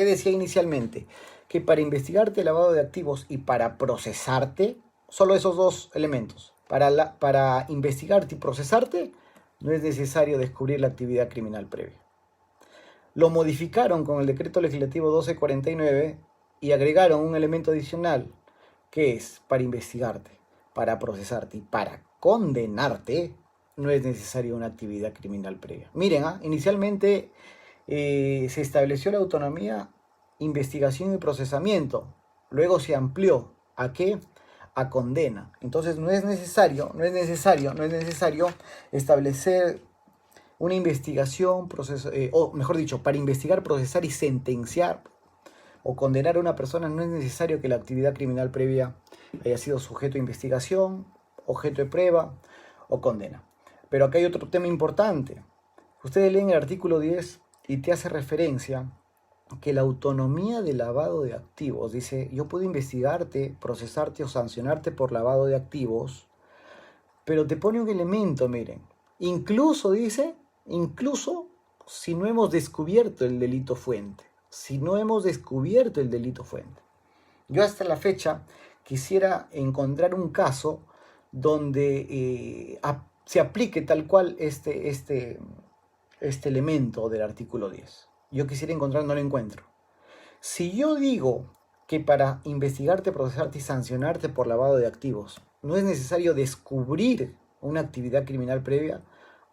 decía inicialmente? Que para investigarte el lavado de activos y para procesarte, solo esos dos elementos, para investigarte y procesarte, no es necesario descubrir la actividad criminal previa. Lo modificaron con el decreto legislativo 1249 y agregaron un elemento adicional, que es para investigarte, para procesarte y para condenarte, no es necesaria una actividad criminal previa. Miren, inicialmente se estableció la autonomía, investigación y procesamiento. Luego se amplió. ¿A qué? A condena. Entonces no es necesario establecer una investigación, o mejor dicho, para investigar, procesar y sentenciar o condenar a una persona no es necesario que la actividad criminal previa haya sido sujeto a investigación, objeto de prueba o condena. Pero acá hay otro tema importante. Ustedes leen el artículo 10 y te hace referencia que la autonomía de lavado de activos, dice, yo puedo investigarte, procesarte o sancionarte por lavado de activos, pero te pone un elemento, miren, incluso dice, incluso si no hemos descubierto el delito fuente, Yo hasta la fecha quisiera encontrar un caso donde se aplique tal cual este elemento del artículo 10. Yo quisiera encontrar, no lo encuentro. Si yo digo que para investigarte, procesarte y sancionarte por lavado de activos no es necesario descubrir una actividad criminal previa,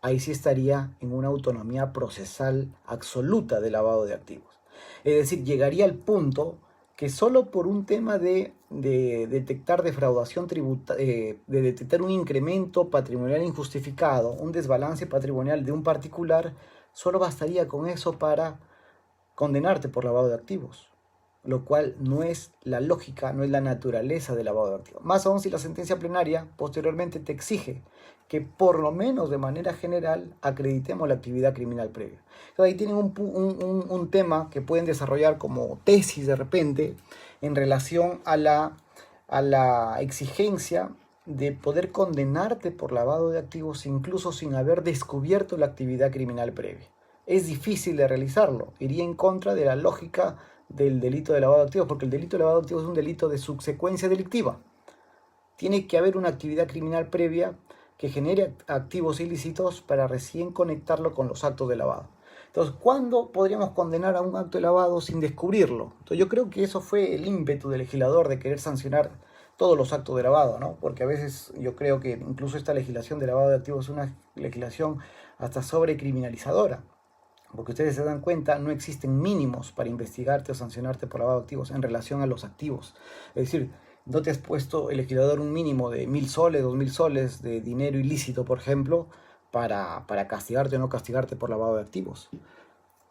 ahí sí estaría en una autonomía procesal absoluta de lavado de activos. Es decir, llegaría al punto que solo por un tema de detectar defraudación tributaria, de detectar un incremento patrimonial injustificado, un desbalance patrimonial de un particular, solo bastaría con eso para condenarte por lavado de activos, lo cual no es la lógica, no es la naturaleza del lavado de activos. Más aún si la sentencia plenaria posteriormente te exige que por lo menos de manera general acreditemos la actividad criminal previa. Entonces ahí tienen un tema que pueden desarrollar como tesis de repente en relación a la exigencia de poder condenarte por lavado de activos incluso sin haber descubierto la actividad criminal previa. Es difícil de realizarlo, iría en contra de la lógica del delito de lavado de activos, porque el delito de lavado de activos es un delito de subsecuencia delictiva. Tiene que haber una actividad criminal previa que genere activos ilícitos para recién conectarlo con los actos de lavado. Entonces, ¿cuándo podríamos condenar a un acto de lavado sin descubrirlo? Entonces, yo creo que eso fue el ímpetu del legislador de querer sancionar todos los actos de lavado, ¿no? Porque a veces yo creo que incluso esta legislación de lavado de activos es una legislación hasta sobrecriminalizadora. Porque ustedes se dan cuenta, no existen mínimos para investigarte o sancionarte por lavado de activos en relación a los activos. Es decir, no te has puesto el legislador un mínimo de 1.000 soles, 2.000 soles de dinero ilícito, por ejemplo, para castigarte o no castigarte por lavado de activos.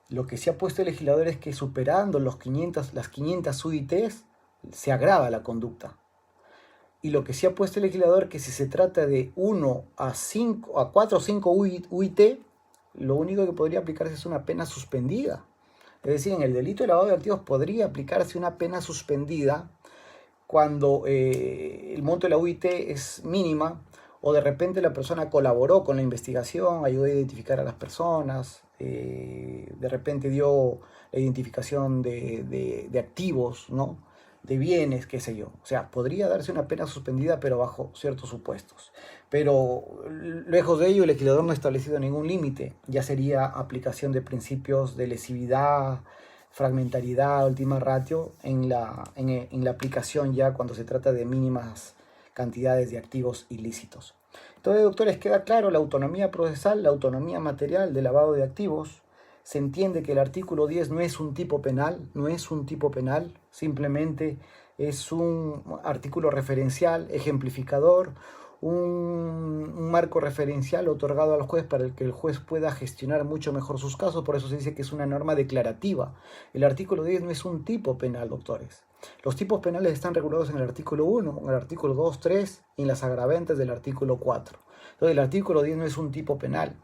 Lo que se ha puesto el legislador es que superando las 500 UITs se agrava la conducta. Y lo que se ha puesto el legislador es que si se trata de 1 a 4 o 5 UIT, lo único que podría aplicarse es una pena suspendida. Es decir, en el delito de lavado de activos podría aplicarse una pena suspendida cuando el monto de la UIT es mínima o de repente la persona colaboró con la investigación, ayudó a identificar a las personas, de repente dio la identificación de activos, ¿no? De bienes, qué sé yo. O sea, podría darse una pena suspendida, pero bajo ciertos supuestos. Pero lejos de ello, el legislador no ha establecido ningún límite. Ya sería aplicación de principios de lesividad, fragmentariedad, ultima ratio en la aplicación ya cuando se trata de mínimas cantidades de activos ilícitos. Entonces, doctores, queda claro la autonomía procesal, la autonomía material de lavado de activos. Se entiende que el artículo 10 no es un tipo penal, simplemente es un artículo referencial, ejemplificador, un marco referencial otorgado al juez para que el juez pueda gestionar mucho mejor sus casos. Por eso se dice que es una norma declarativa. El artículo 10 no es un tipo penal, doctores. Los tipos penales están regulados en el artículo 1, en el artículo 2, 3 y en las agravantes del artículo 4. Entonces el artículo 10 no es un tipo penal.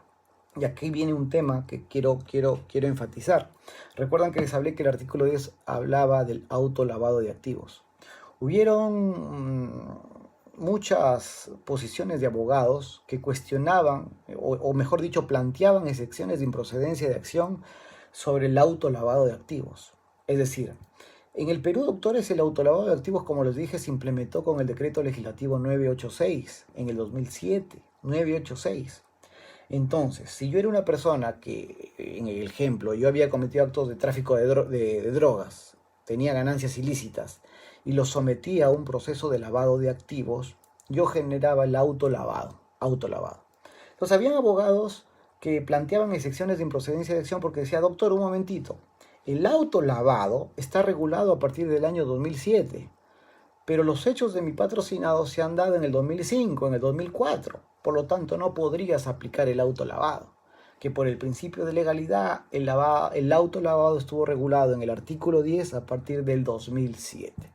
Y aquí viene un tema que quiero enfatizar. Recuerdan que les hablé que el artículo 10 hablaba del autolavado de activos. Hubieron muchas posiciones de abogados que cuestionaban, o mejor dicho, planteaban excepciones de improcedencia de acción sobre el autolavado de activos. Es decir, en el Perú, doctores, el autolavado de activos, como les dije, se implementó con el decreto legislativo 986 en el 2007, 986. Entonces, si yo era una persona que, en el ejemplo, yo había cometido actos de tráfico de drogas, tenía ganancias ilícitas y los sometía a un proceso de lavado de activos, yo generaba el autolavado. Entonces, habían abogados que planteaban excepciones de improcedencia de acción porque decía, doctor, un momentito, el autolavado está regulado a partir del año 2007, pero los hechos de mi patrocinado se han dado en el 2005, en el 2004. Por lo tanto, no podrías aplicar el autolavado, que por el principio de legalidad, el autolavado estuvo regulado en el artículo 10 a partir del 2007.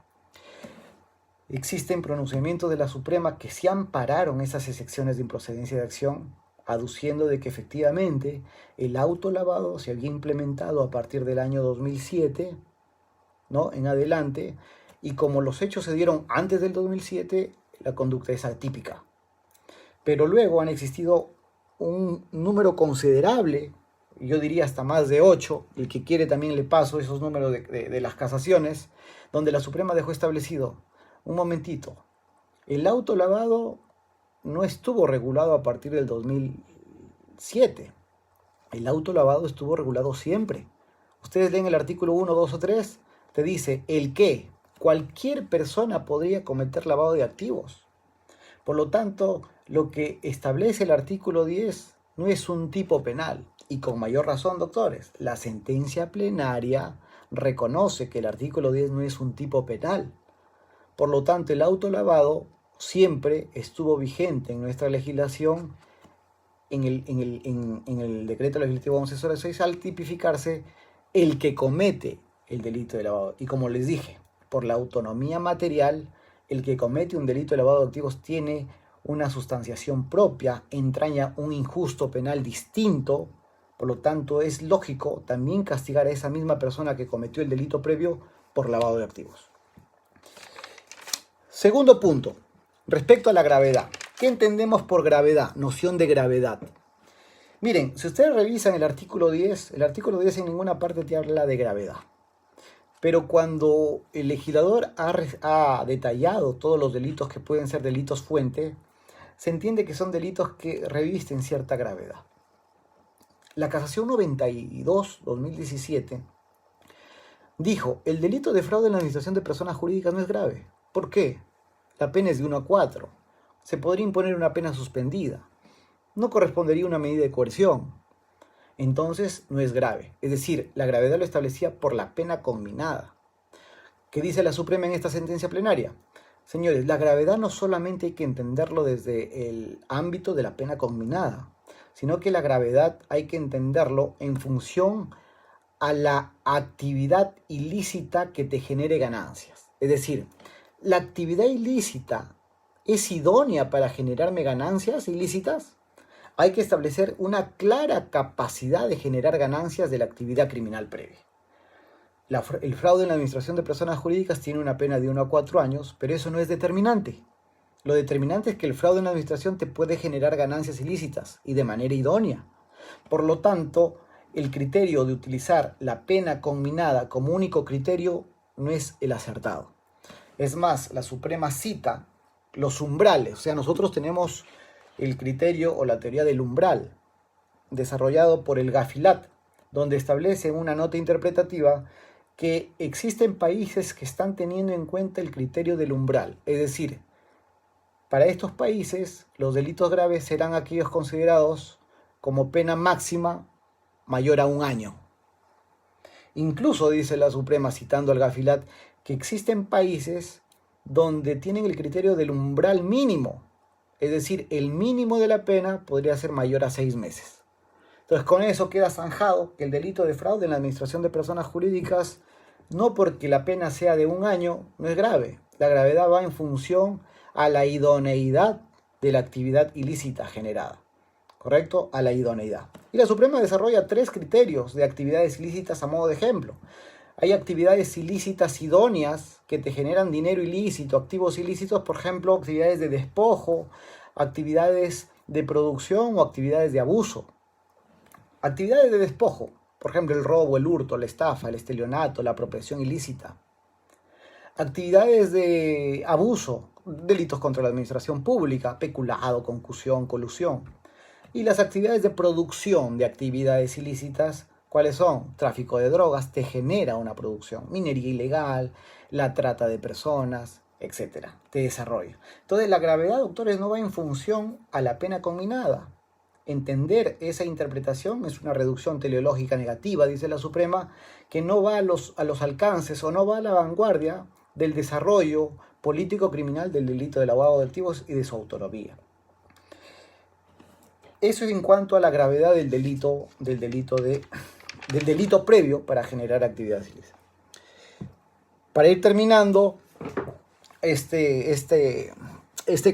Existen pronunciamientos de la Suprema que se ampararon esas excepciones de improcedencia de acción, aduciendo de que efectivamente el autolavado se había implementado a partir del año 2007, ¿no?, en adelante, y como los hechos se dieron antes del 2007, la conducta es atípica. Pero luego han existido un número considerable, yo diría hasta más de 8, el que quiere también le paso esos números de las casaciones, donde la Suprema dejó establecido, un momentito, el autolavado no estuvo regulado a partir del 2007, el autolavado estuvo regulado siempre. Ustedes leen el artículo 1, 2 o 3, te dice el que cualquier persona podría cometer lavado de activos. Por lo tanto, lo que establece el artículo 10 no es un tipo penal. Y con mayor razón, doctores, la sentencia plenaria reconoce que el artículo 10 no es un tipo penal. Por lo tanto, el autolavado siempre estuvo vigente en nuestra legislación en el decreto legislativo 1106 al tipificarse el que comete el delito de lavado. Y como les dije, por la autonomía material, el que comete un delito de lavado de activos tiene una sustanciación propia, entraña un injusto penal distinto, por lo tanto es lógico también castigar a esa misma persona que cometió el delito previo por lavado de activos. Segundo punto, respecto a la gravedad. ¿Qué entendemos por gravedad? Noción de gravedad. Miren, si ustedes revisan el artículo 10 en ninguna parte te habla de gravedad. Pero cuando el legislador ha detallado todos los delitos que pueden ser delitos fuente, se entiende que son delitos que revisten cierta gravedad. La Casación 92-2017 dijo, el delito de fraude en la administración de personas jurídicas no es grave. ¿Por qué? La pena es de 1 a 4. Se podría imponer una pena suspendida. No correspondería a una medida de coerción. Entonces no es grave. Es decir, la gravedad lo establecía por la pena conminada. ¿Qué dice la Suprema en esta sentencia plenaria? Señores, la gravedad no solamente hay que entenderlo desde el ámbito de la pena conminada, sino que la gravedad hay que entenderlo en función a la actividad ilícita que te genere ganancias. Es decir, ¿la actividad ilícita es idónea para generarme ganancias ilícitas? Hay que establecer una clara capacidad de generar ganancias de la actividad criminal previa. El fraude en la administración de personas jurídicas tiene una pena de 1 a 4 años, pero eso no es determinante. Lo determinante es que el fraude en la administración te puede generar ganancias ilícitas y de manera idónea. Por lo tanto, el criterio de utilizar la pena conminada como único criterio no es el acertado. Es más, la Suprema cita los umbrales, o sea, nosotros tenemos el criterio o la teoría del umbral, desarrollado por el Gafilat, donde establece en una nota interpretativa que existen países que están teniendo en cuenta el criterio del umbral. Es decir, para estos países los delitos graves serán aquellos considerados como pena máxima mayor a 1 año. Incluso dice la Suprema, citando al Gafilat, que existen países donde tienen el criterio del umbral mínimo. Es decir, el mínimo de la pena podría ser mayor a 6 meses. Entonces, con eso queda zanjado que el delito de fraude en la administración de personas jurídicas, no porque la pena sea de 1 año, no es grave. La gravedad va en función a la idoneidad de la actividad ilícita generada. ¿Correcto? A la idoneidad. Y la Suprema desarrolla 3 criterios de actividades ilícitas a modo de ejemplo. Hay actividades ilícitas idóneas que te generan dinero ilícito, activos ilícitos, por ejemplo, actividades de despojo, actividades de producción o actividades de abuso. Actividades de despojo, por ejemplo, el robo, el hurto, la estafa, el estelionato, la apropiación ilícita. Actividades de abuso, delitos contra la administración pública, peculado, concusión, colusión. Y las actividades de producción de actividades ilícitas, ¿cuáles son? Tráfico de drogas, te genera una producción, minería ilegal, la trata de personas, etcétera, te desarrolla. Entonces la gravedad, doctores, no va en función a la pena combinada. Entender esa interpretación es una reducción teleológica negativa, dice la Suprema, que no va a los alcances o no va a la vanguardia del desarrollo político-criminal del delito de lavado de activos y de su autonomía. Eso es en cuanto a la gravedad del delito previo para generar actividades ilícitas. Para ir terminando este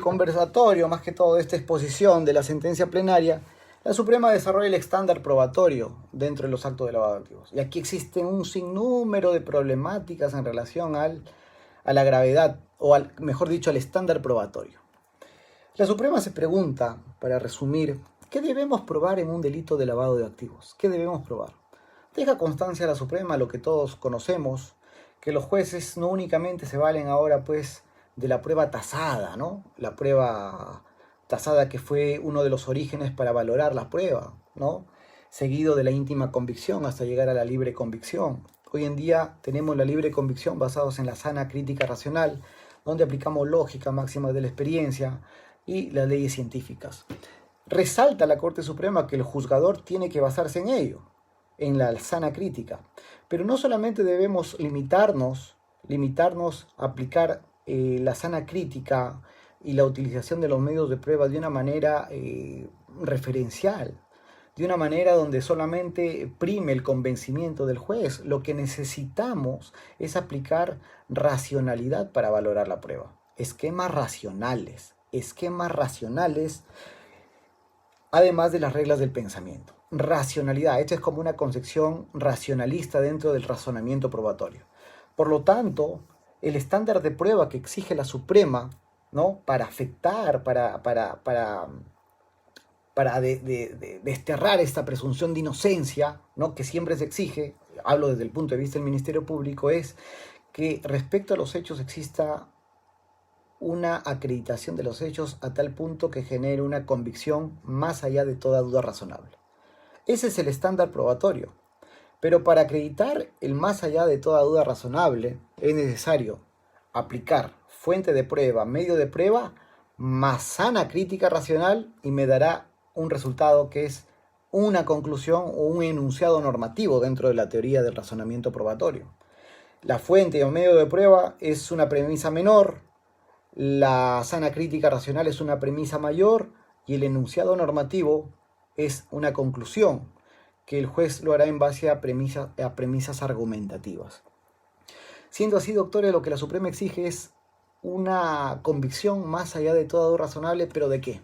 conversatorio, más que todo esta exposición de la sentencia plenaria, la Suprema desarrolla el estándar probatorio dentro de los actos de lavado de activos. Y aquí existe un sinnúmero de problemáticas en relación a la gravedad, o mejor dicho, al estándar probatorio. La Suprema se pregunta, para resumir, ¿qué debemos probar en un delito de lavado de activos? ¿Qué debemos probar? Deja constancia a la Suprema lo que todos conocemos, que los jueces no únicamente se valen ahora pues de la prueba tasada, ¿no? La prueba tasada que fue uno de los orígenes para valorar la prueba, ¿no? Seguido de la íntima convicción hasta llegar a la libre convicción. Hoy en día tenemos la libre convicción basados en la sana crítica racional, donde aplicamos lógica, máximas de la experiencia y las leyes científicas. Resalta la Corte Suprema que el juzgador tiene que basarse en ello, en la sana crítica. Pero no solamente debemos limitarnos a aplicar la sana crítica y la utilización de los medios de prueba de una manera referencial, de una manera donde solamente prime el convencimiento del juez. Lo que necesitamos es aplicar racionalidad para valorar la prueba. Esquemas racionales, además de las reglas del pensamiento. Racionalidad, esto es como una concepción racionalista dentro del razonamiento probatorio. Por lo tanto, el estándar de prueba que exige la Suprema, ¿no? Para afectar, para desterrar esta presunción de inocencia, ¿no? Que siempre se exige, hablo desde el punto de vista del Ministerio Público, es que respecto a los hechos exista una acreditación de los hechos a tal punto que genere una convicción más allá de toda duda razonable. Ese es el estándar probatorio. Pero para acreditar el más allá de toda duda razonable es necesario aplicar fuente de prueba, medio de prueba, más sana crítica racional, y me dará un resultado que es una conclusión o un enunciado normativo dentro de la teoría del razonamiento probatorio. La fuente o medio de prueba es una premisa menor, la sana crítica racional es una premisa mayor y el enunciado normativo es una conclusión que el juez lo hará en base a premisas argumentativas. Siendo así, doctores, lo que la Suprema exige es una convicción más allá de toda duda razonable, ¿pero de qué?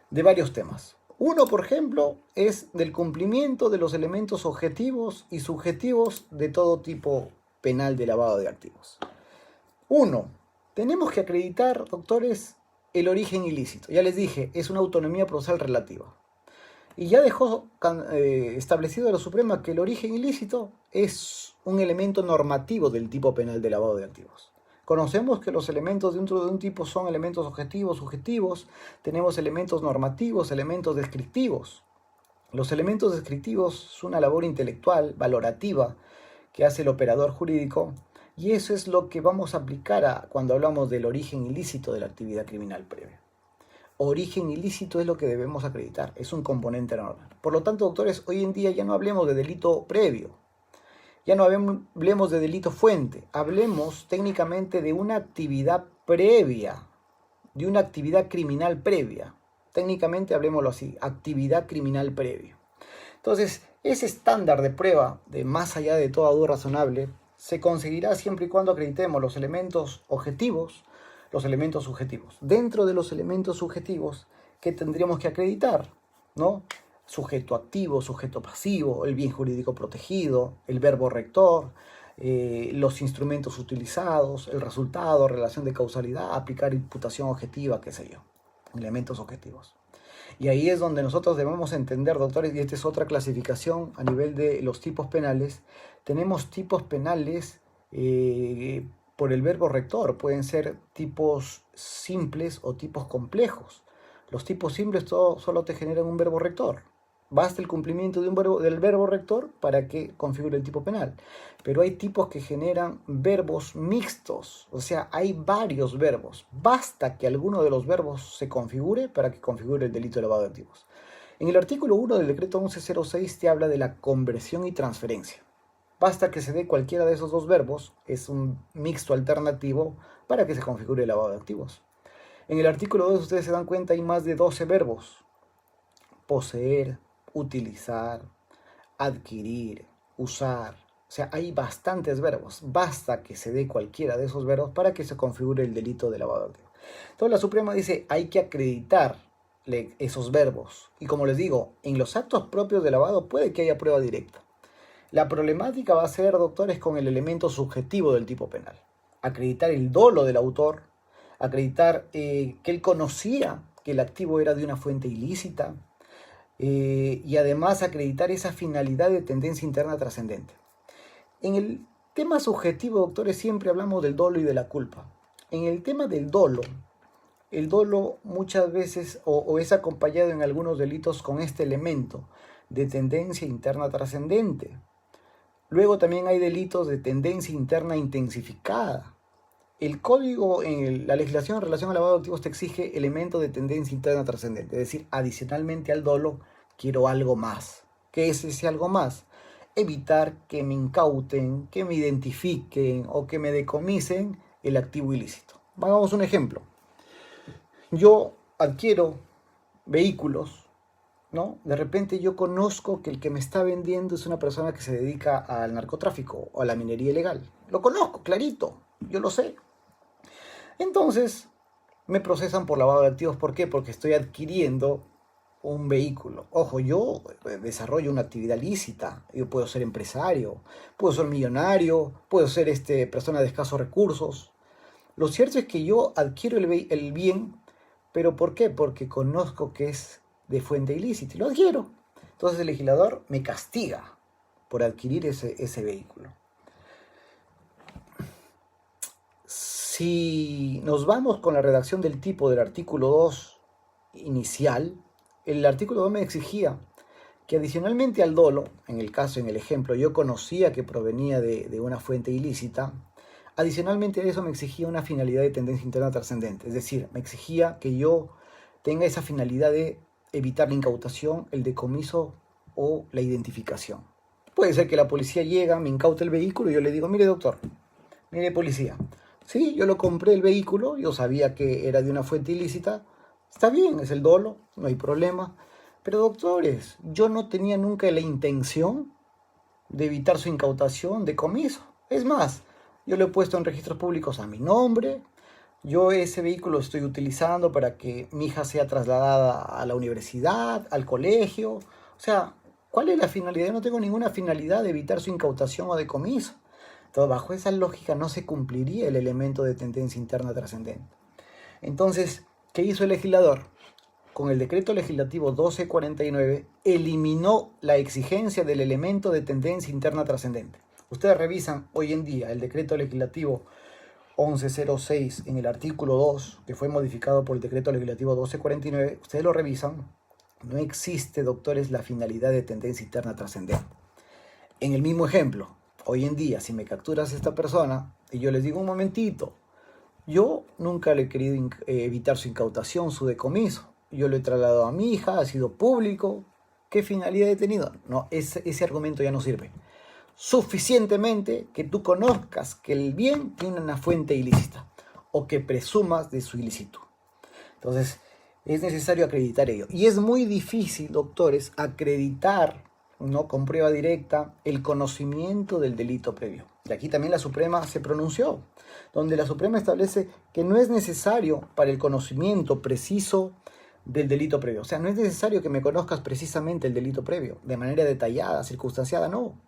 De varios temas. Uno, por ejemplo, es del cumplimiento de los elementos objetivos y subjetivos de todo tipo penal de lavado de activos. Uno, tenemos que acreditar, doctores, el origen ilícito. Ya les dije, es una autonomía procesal relativa. Y ya dejó establecido la Suprema que el origen ilícito es un elemento normativo del tipo penal de lavado de activos. Conocemos que los elementos dentro de un tipo son elementos objetivos, subjetivos, tenemos elementos normativos, elementos descriptivos. Los elementos descriptivos es una labor intelectual, valorativa, que hace el operador jurídico, y eso es lo que vamos a aplicar cuando hablamos del origen ilícito de la actividad criminal previa. Origen ilícito es lo que debemos acreditar, es un componente normal. Por lo tanto, doctores, hoy en día ya no hablemos de delito previo, ya no hablemos de delito fuente, hablemos técnicamente de una actividad previa de una actividad criminal previa. Técnicamente, hablemoslo así, actividad criminal previa. Entonces, ese estándar de prueba de más allá de toda duda razonable se conseguirá siempre y cuando acreditemos los elementos objetivos, los elementos subjetivos. Dentro de los elementos subjetivos que tendríamos que acreditar, ¿no? Sujeto activo, sujeto pasivo, el bien jurídico protegido, el verbo rector, los instrumentos utilizados, el resultado, relación de causalidad, aplicar imputación objetiva, qué sé yo, elementos objetivos. Y ahí es donde nosotros debemos entender, doctores, y esta es otra clasificación a nivel de los tipos penales. Tenemos tipos penales por el verbo rector, pueden ser tipos simples o tipos complejos. Los tipos simples solo te generan un verbo rector. Basta el cumplimiento del verbo rector para que configure el tipo penal. Pero hay tipos que generan verbos mixtos, o sea, hay varios verbos. Basta que alguno de los verbos se configure para que configure el delito de lavado de activos. En el artículo 1 del decreto 1106 te habla de la conversión y transferencia. Basta que se dé cualquiera de esos dos verbos, es un mixto alternativo, para que se configure el lavado de activos. En el artículo 2, ustedes se dan cuenta, hay más de 12 verbos. Poseer, utilizar, adquirir, usar. O sea, hay bastantes verbos. Basta que se dé cualquiera de esos verbos para que se configure el delito de lavado de activos. Entonces la Suprema dice, hay que acreditar esos verbos. Y como les digo, en los actos propios de lavado puede que haya prueba directa. La problemática va a ser, doctores, con el elemento subjetivo del tipo penal. Acreditar el dolo del autor, acreditar que él conocía que el activo era de una fuente ilícita, y además acreditar esa finalidad de tendencia interna trascendente. En el tema subjetivo, doctores, siempre hablamos del dolo y de la culpa. En el tema del dolo, el dolo muchas veces o es acompañado en algunos delitos con este elemento de tendencia interna trascendente. Luego también hay delitos de tendencia interna intensificada. El código, la legislación en relación al lavado de activos te exige elementos de tendencia interna trascendente, es decir, adicionalmente al dolo quiero algo más. ¿Qué es ese algo más? Evitar que me incauten, que me identifiquen o que me decomisen el activo ilícito. Hagamos un ejemplo. Yo adquiero vehículos, ¿no? De repente yo conozco que el que me está vendiendo es una persona que se dedica al narcotráfico o a la minería ilegal. Lo conozco, clarito, yo lo sé. Entonces, me procesan por lavado de activos. ¿Por qué? Porque estoy adquiriendo un vehículo. Ojo, yo desarrollo una actividad lícita. Yo puedo ser empresario, puedo ser millonario, puedo ser persona de escasos recursos. Lo cierto es que yo adquiero el bien, pero ¿por qué? Porque conozco que es de fuente ilícita y lo adquiero. Entonces el legislador me castiga por adquirir ese vehículo. Si nos vamos con la redacción del tipo del artículo 2 inicial, el artículo 2 me exigía que adicionalmente al dolo, en el ejemplo, yo conocía que provenía de una fuente ilícita, adicionalmente a eso me exigía una finalidad de tendencia interna trascendente, es decir, me exigía que yo tenga esa finalidad de evitar la incautación, el decomiso o la identificación. Puede ser que la policía llega, me incauta el vehículo y yo le digo, mire doctor, mire policía, sí, yo lo compré el vehículo, yo sabía que era de una fuente ilícita, está bien, es el dolo, no hay problema. Pero doctores, yo no tenía nunca la intención de evitar su incautación, decomiso. Es más, yo lo he puesto en registros públicos a mi nombre, yo ese vehículo lo estoy utilizando para que mi hija sea trasladada a la universidad, al colegio. O sea, ¿cuál es la finalidad? Yo no tengo ninguna finalidad de evitar su incautación o decomiso. Entonces, bajo esa lógica no se cumpliría el elemento de tendencia interna trascendente. Entonces, ¿qué hizo el legislador? Con el decreto legislativo 1249 eliminó la exigencia del elemento de tendencia interna trascendente. Ustedes revisan hoy en día el decreto legislativo 1106 en el artículo 2, que fue modificado por el decreto legislativo 1249, ustedes lo revisan, no existe, doctores, la finalidad de tendencia interna trascendente. En el mismo ejemplo, hoy en día, si me capturas a esta persona y yo les digo un momentito, yo nunca le he querido evitar su incautación, su decomiso, yo lo he trasladado a mi hija, ha sido público, ¿qué finalidad he tenido? No, ese argumento ya no sirve. Suficientemente que tú conozcas que el bien tiene una fuente ilícita o que presumas de su ilícito. Entonces, es necesario acreditar ello. Y es muy difícil, doctores, acreditar, ¿no?, con prueba directa el conocimiento del delito previo. Y aquí también la Suprema se pronunció, donde la Suprema establece que no es necesario para el conocimiento preciso del delito previo. O sea, no es necesario que me conozcas precisamente el delito previo, de manera detallada, circunstanciada, no.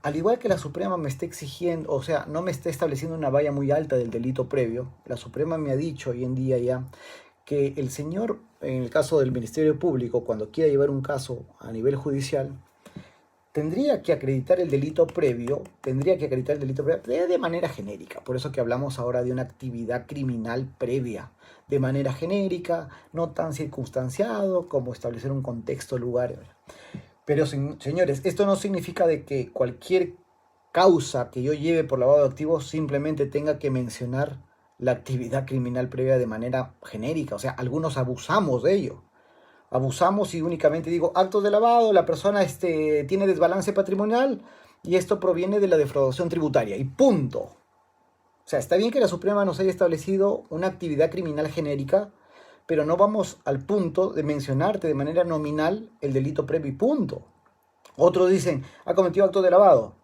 Al igual que la Suprema me está exigiendo, o sea, no me está estableciendo una valla muy alta del delito previo, la Suprema me ha dicho hoy en día ya que el señor, en el caso del Ministerio Público, cuando quiera llevar un caso a nivel judicial, tendría que acreditar el delito previo, de manera genérica. Por eso que hablamos ahora de una actividad criminal previa, de manera genérica, no tan circunstanciado como establecer un contexto, lugar. Pero, señores, esto no significa de que cualquier causa que yo lleve por lavado de activos simplemente tenga que mencionar la actividad criminal previa de manera genérica. O sea, algunos abusamos de ello. Abusamos y únicamente digo actos de lavado, la persona tiene desbalance patrimonial y esto proviene de la defraudación tributaria y punto. O sea, está bien que la Suprema nos haya establecido una actividad criminal genérica, pero no vamos al punto de mencionarte de manera nominal el delito previo y punto. Otros dicen, ha cometido actos de lavado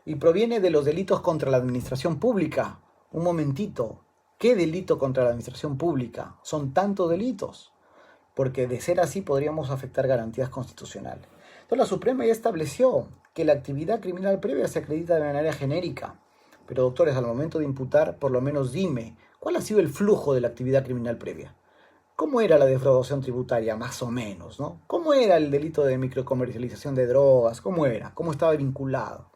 y proviene de los delitos contra la administración pública. Un momentito, ¿qué delito contra la administración pública? Son tantos delitos, porque de ser así podríamos afectar garantías constitucionales. Entonces la Suprema ya estableció que la actividad criminal previa se acredita de manera genérica. Pero doctores, al momento de imputar, por lo menos dime, ¿cuál ha sido el flujo de la actividad criminal previa? ¿Cómo era la defraudación tributaria, más o menos, ¿no? ¿Cómo era el delito de microcomercialización de drogas? ¿Cómo era? ¿Cómo estaba vinculado?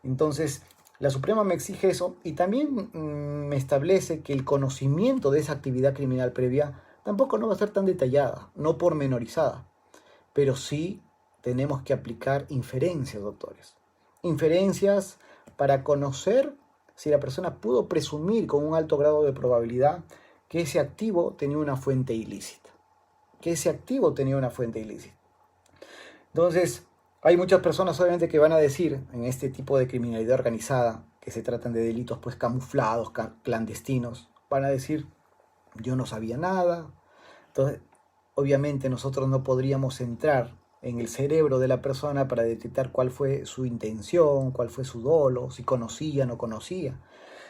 Entonces, la Suprema me exige eso y también me establece que el conocimiento de esa actividad criminal previa tampoco no va a ser tan detallada, no pormenorizada, pero sí tenemos que aplicar inferencias, doctores. Inferencias para conocer si la persona pudo presumir con un alto grado de probabilidad que ese activo tenía una fuente ilícita. Entonces, hay muchas personas obviamente que van a decir en este tipo de criminalidad organizada, que se tratan de delitos pues camuflados, clandestinos, van a decir, yo no sabía nada. Entonces, obviamente nosotros no podríamos entrar en el cerebro de la persona para detectar cuál fue su intención, cuál fue su dolo, si conocía o no conocía.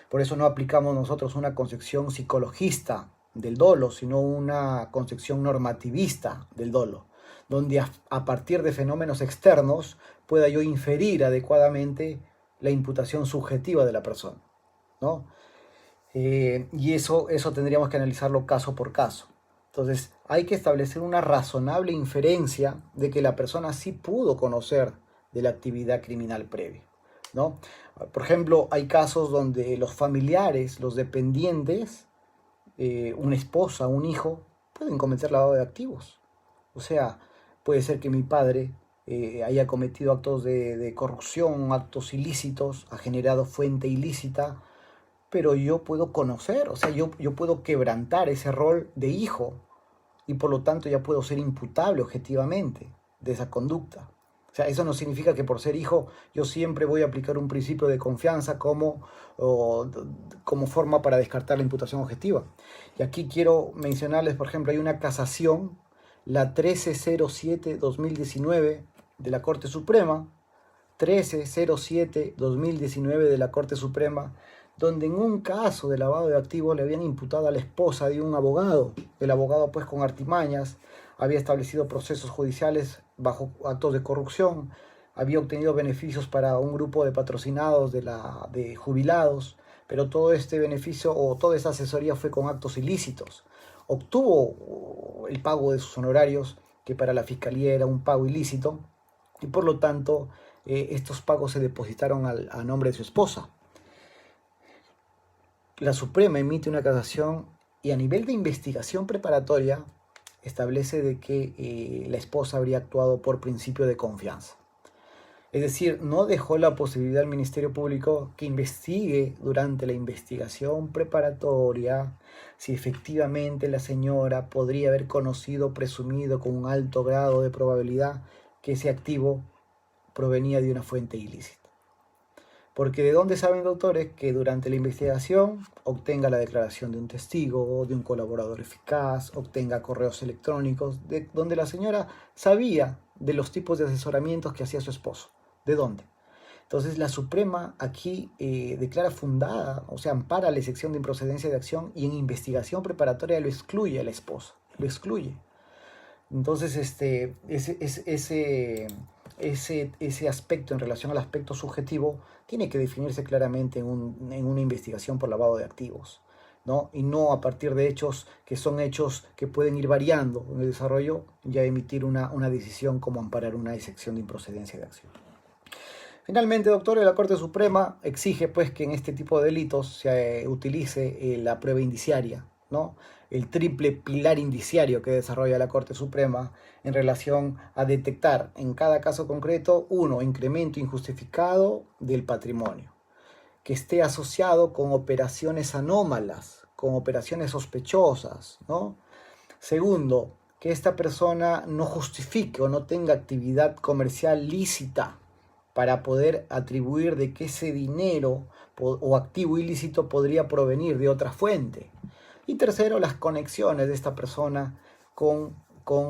Por eso no aplicamos nosotros una concepción psicologista del dolo, sino una concepción normativista del dolo, donde a partir de fenómenos externos pueda yo inferir adecuadamente la imputación subjetiva de la persona, ¿no? Y eso tendríamos que analizarlo caso por caso. Entonces, hay que establecer una razonable inferencia de que la persona sí pudo conocer de la actividad criminal previa, ¿no? Por ejemplo, hay casos donde los familiares, los dependientes, una esposa, un hijo, pueden cometer lavado de activos. O sea, puede ser que mi padre haya cometido actos de corrupción, actos ilícitos, ha generado fuente ilícita, pero yo puedo conocer, o sea, yo puedo quebrantar ese rol de hijo y por lo tanto ya puedo ser imputable objetivamente de esa conducta. O sea, eso no significa que por ser hijo yo siempre voy a aplicar un principio de confianza como forma para descartar la imputación objetiva. Y aquí quiero mencionarles, por ejemplo, hay una casación, la 1307-2019 de la Corte Suprema, 1307-2019 de la Corte Suprema, donde en un caso de lavado de activos le habían imputado a la esposa de un abogado. El abogado, pues con artimañas, había establecido procesos judiciales bajo actos de corrupción, había obtenido beneficios para un grupo de patrocinados de jubilados, pero todo este beneficio o toda esa asesoría fue con actos ilícitos. Obtuvo el pago de sus honorarios, que para la fiscalía era un pago ilícito, y por lo tanto estos pagos se depositaron a nombre de su esposa. La Suprema emite una casación y a nivel de investigación preparatoria establece de que la esposa habría actuado por principio de confianza. Es decir, no dejó la posibilidad al Ministerio Público que investigue durante la investigación preparatoria si efectivamente la señora podría haber conocido, presumido con un alto grado de probabilidad que ese activo provenía de una fuente ilícita. Porque ¿de dónde saben, doctores, que durante la investigación obtenga la declaración de un testigo, de un colaborador eficaz, obtenga correos electrónicos, de donde la señora sabía de los tipos de asesoramientos que hacía su esposo? ¿De dónde? Entonces la Suprema aquí declara fundada, o sea, ampara la excepción de improcedencia de acción y en investigación preparatoria lo excluye al esposo, lo excluye. Entonces, ese aspecto en relación al aspecto subjetivo tiene que definirse claramente en una investigación por lavado de activos, ¿no? Y no a partir de hechos que son hechos que pueden ir variando en el desarrollo, ya emitir una decisión como amparar una excepción de improcedencia de acción. Finalmente, doctor, la Corte Suprema exige pues que en este tipo de delitos se utilice la prueba indiciaria, ¿no? El triple pilar indiciario que desarrolla la Corte Suprema en relación a detectar en cada caso concreto, uno, incremento injustificado del patrimonio, que esté asociado con operaciones anómalas, con operaciones sospechosas, ¿no? Segundo, que esta persona no justifique o no tenga actividad comercial lícita para poder atribuir de que ese dinero o activo ilícito podría provenir de otra fuente. Y tercero, las conexiones de esta persona con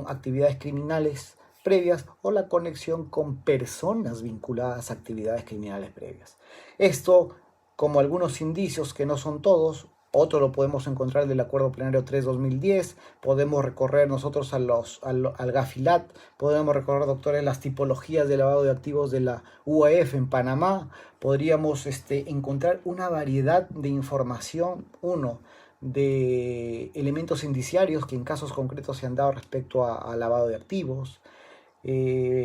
actividades criminales previas o la conexión con personas vinculadas a actividades criminales previas. Esto, como algunos indicios que no son todos, otro lo podemos encontrar del Acuerdo Plenario 3-2010, podemos recorrer nosotros al Gafilat, podemos recorrer, doctores, las tipologías de lavado de activos de la UAF en Panamá, podríamos encontrar una variedad de información, de elementos indiciarios que en casos concretos se han dado respecto a lavado de activos,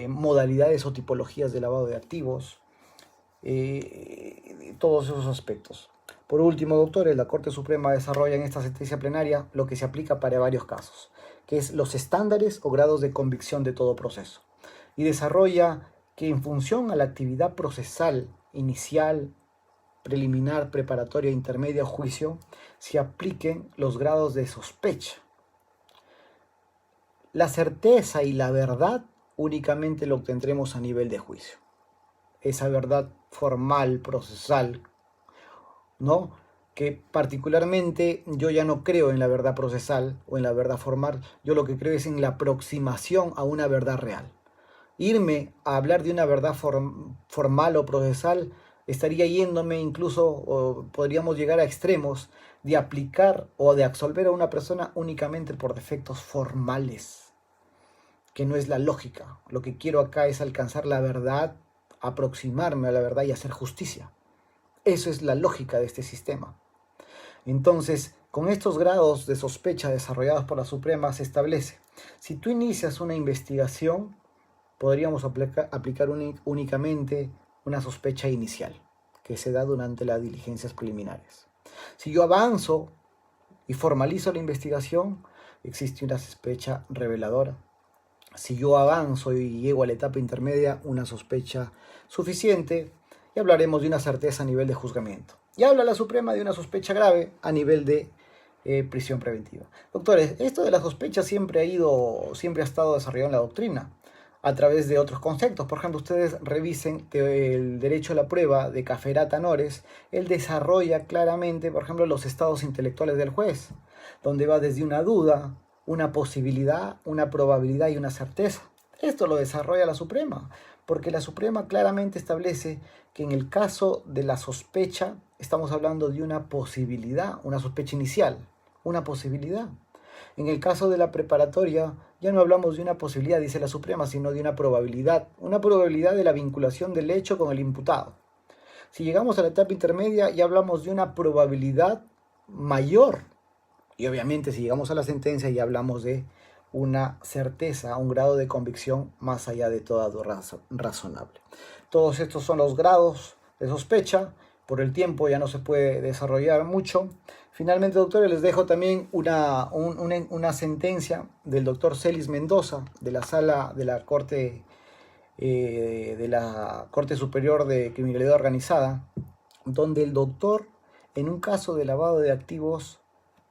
modalidades o tipologías de lavado de activos, todos esos aspectos. Por último, doctores, la Corte Suprema desarrolla en esta sentencia plenaria lo que se aplica para varios casos, que es los estándares o grados de convicción de todo proceso. Y desarrolla que en función a la actividad procesal inicial, preliminar, preparatoria, intermedia o juicio, se apliquen los grados de sospecha. La certeza y la verdad únicamente lo obtendremos a nivel de juicio. Esa verdad formal, procesal, ¿no? Que particularmente yo ya no creo en la verdad procesal o en la verdad formal, yo lo que creo es en la aproximación a una verdad real. Irme a hablar de una verdad formal o procesal estaría yéndome incluso, o podríamos llegar a extremos de aplicar o de absolver a una persona únicamente por defectos formales, que no es la lógica. Lo que quiero acá es alcanzar la verdad, aproximarme a la verdad y hacer justicia. Eso es la lógica de este sistema. Entonces, con estos grados de sospecha desarrollados por la Suprema se establece, si tú inicias una investigación, podríamos aplicar únicamente una sospecha inicial, que se da durante las diligencias preliminares. Si yo avanzo y formalizo la investigación, existe una sospecha reveladora. Si yo avanzo y llego a la etapa intermedia, una sospecha suficiente, y hablaremos de una certeza a nivel de juzgamiento. Y habla la Suprema de una sospecha grave a nivel de prisión preventiva. Doctores, esto de la sospecha siempre ha estado desarrollado en la doctrina a través de otros conceptos. Por ejemplo, ustedes revisen el derecho a la prueba de Caferata Nores. Él desarrolla claramente, por ejemplo, los estados intelectuales del juez, donde va desde una duda, una posibilidad, una probabilidad y una certeza. Esto lo desarrolla la Suprema, porque la Suprema claramente establece que en el caso de la sospecha estamos hablando de una posibilidad, una sospecha inicial, una posibilidad. En el caso de la preparatoria ya no hablamos de una posibilidad, dice la Suprema, sino de una probabilidad de la vinculación del hecho con el imputado. Si llegamos a la etapa intermedia ya hablamos de una probabilidad mayor. Y obviamente si llegamos a la sentencia ya hablamos de una certeza, un grado de convicción más allá de toda duda razonable. Todos estos son los grados de sospecha. Por el tiempo ya no se puede desarrollar mucho. Finalmente, doctores, les dejo también una sentencia del doctor Celis Mendoza, de la sala de la Corte Superior de Criminalidad Organizada, donde el doctor, en un caso de lavado de activos,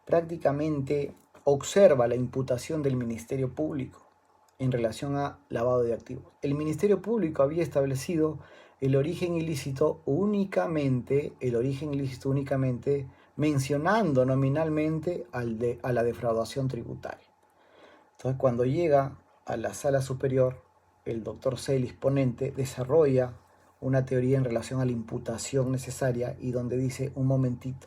prácticamente observa la imputación del Ministerio Público en relación a lavado de activos. El Ministerio Público había establecido el origen ilícito únicamente mencionando nominalmente a la defraudación tributaria. Entonces, cuando llega a la sala superior, el doctor Celis, ponente, desarrolla una teoría en relación a la imputación necesaria y donde dice, un momentito,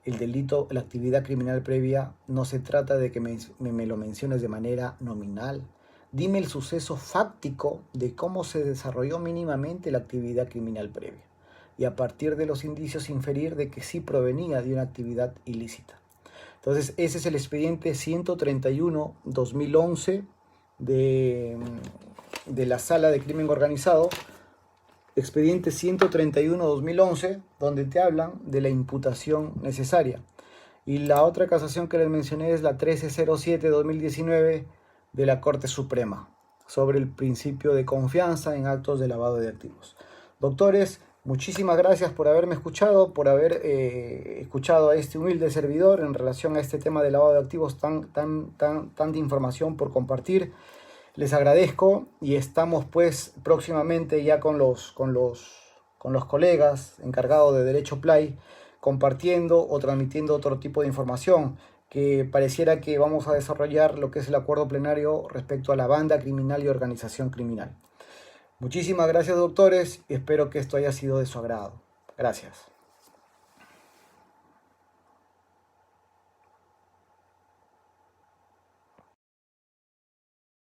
el delito, la actividad criminal previa, no se trata de que me lo menciones de manera nominal. Dime el suceso fáctico de cómo se desarrolló mínimamente la actividad criminal previa. Y a partir de los indicios inferir de que sí provenía de una actividad ilícita. Entonces, ese es el expediente 131-2011 de la Sala de Crimen Organizado, expediente 131-2011, donde te hablan de la imputación necesaria. Y la otra casación que les mencioné es la 1307-2019 de la Corte Suprema, sobre el principio de confianza en actos de lavado de activos. Doctores, muchísimas gracias por haberme escuchado, por haber escuchado a este humilde servidor en relación a este tema de lavado de activos, tanta información por compartir. Les agradezco y estamos pues próximamente ya con los colegas encargados de Derecho Play compartiendo o transmitiendo otro tipo de información que pareciera que vamos a desarrollar lo que es el acuerdo plenario respecto a la banda criminal y organización criminal. Muchísimas gracias, doctores, y espero que esto haya sido de su agrado. Gracias.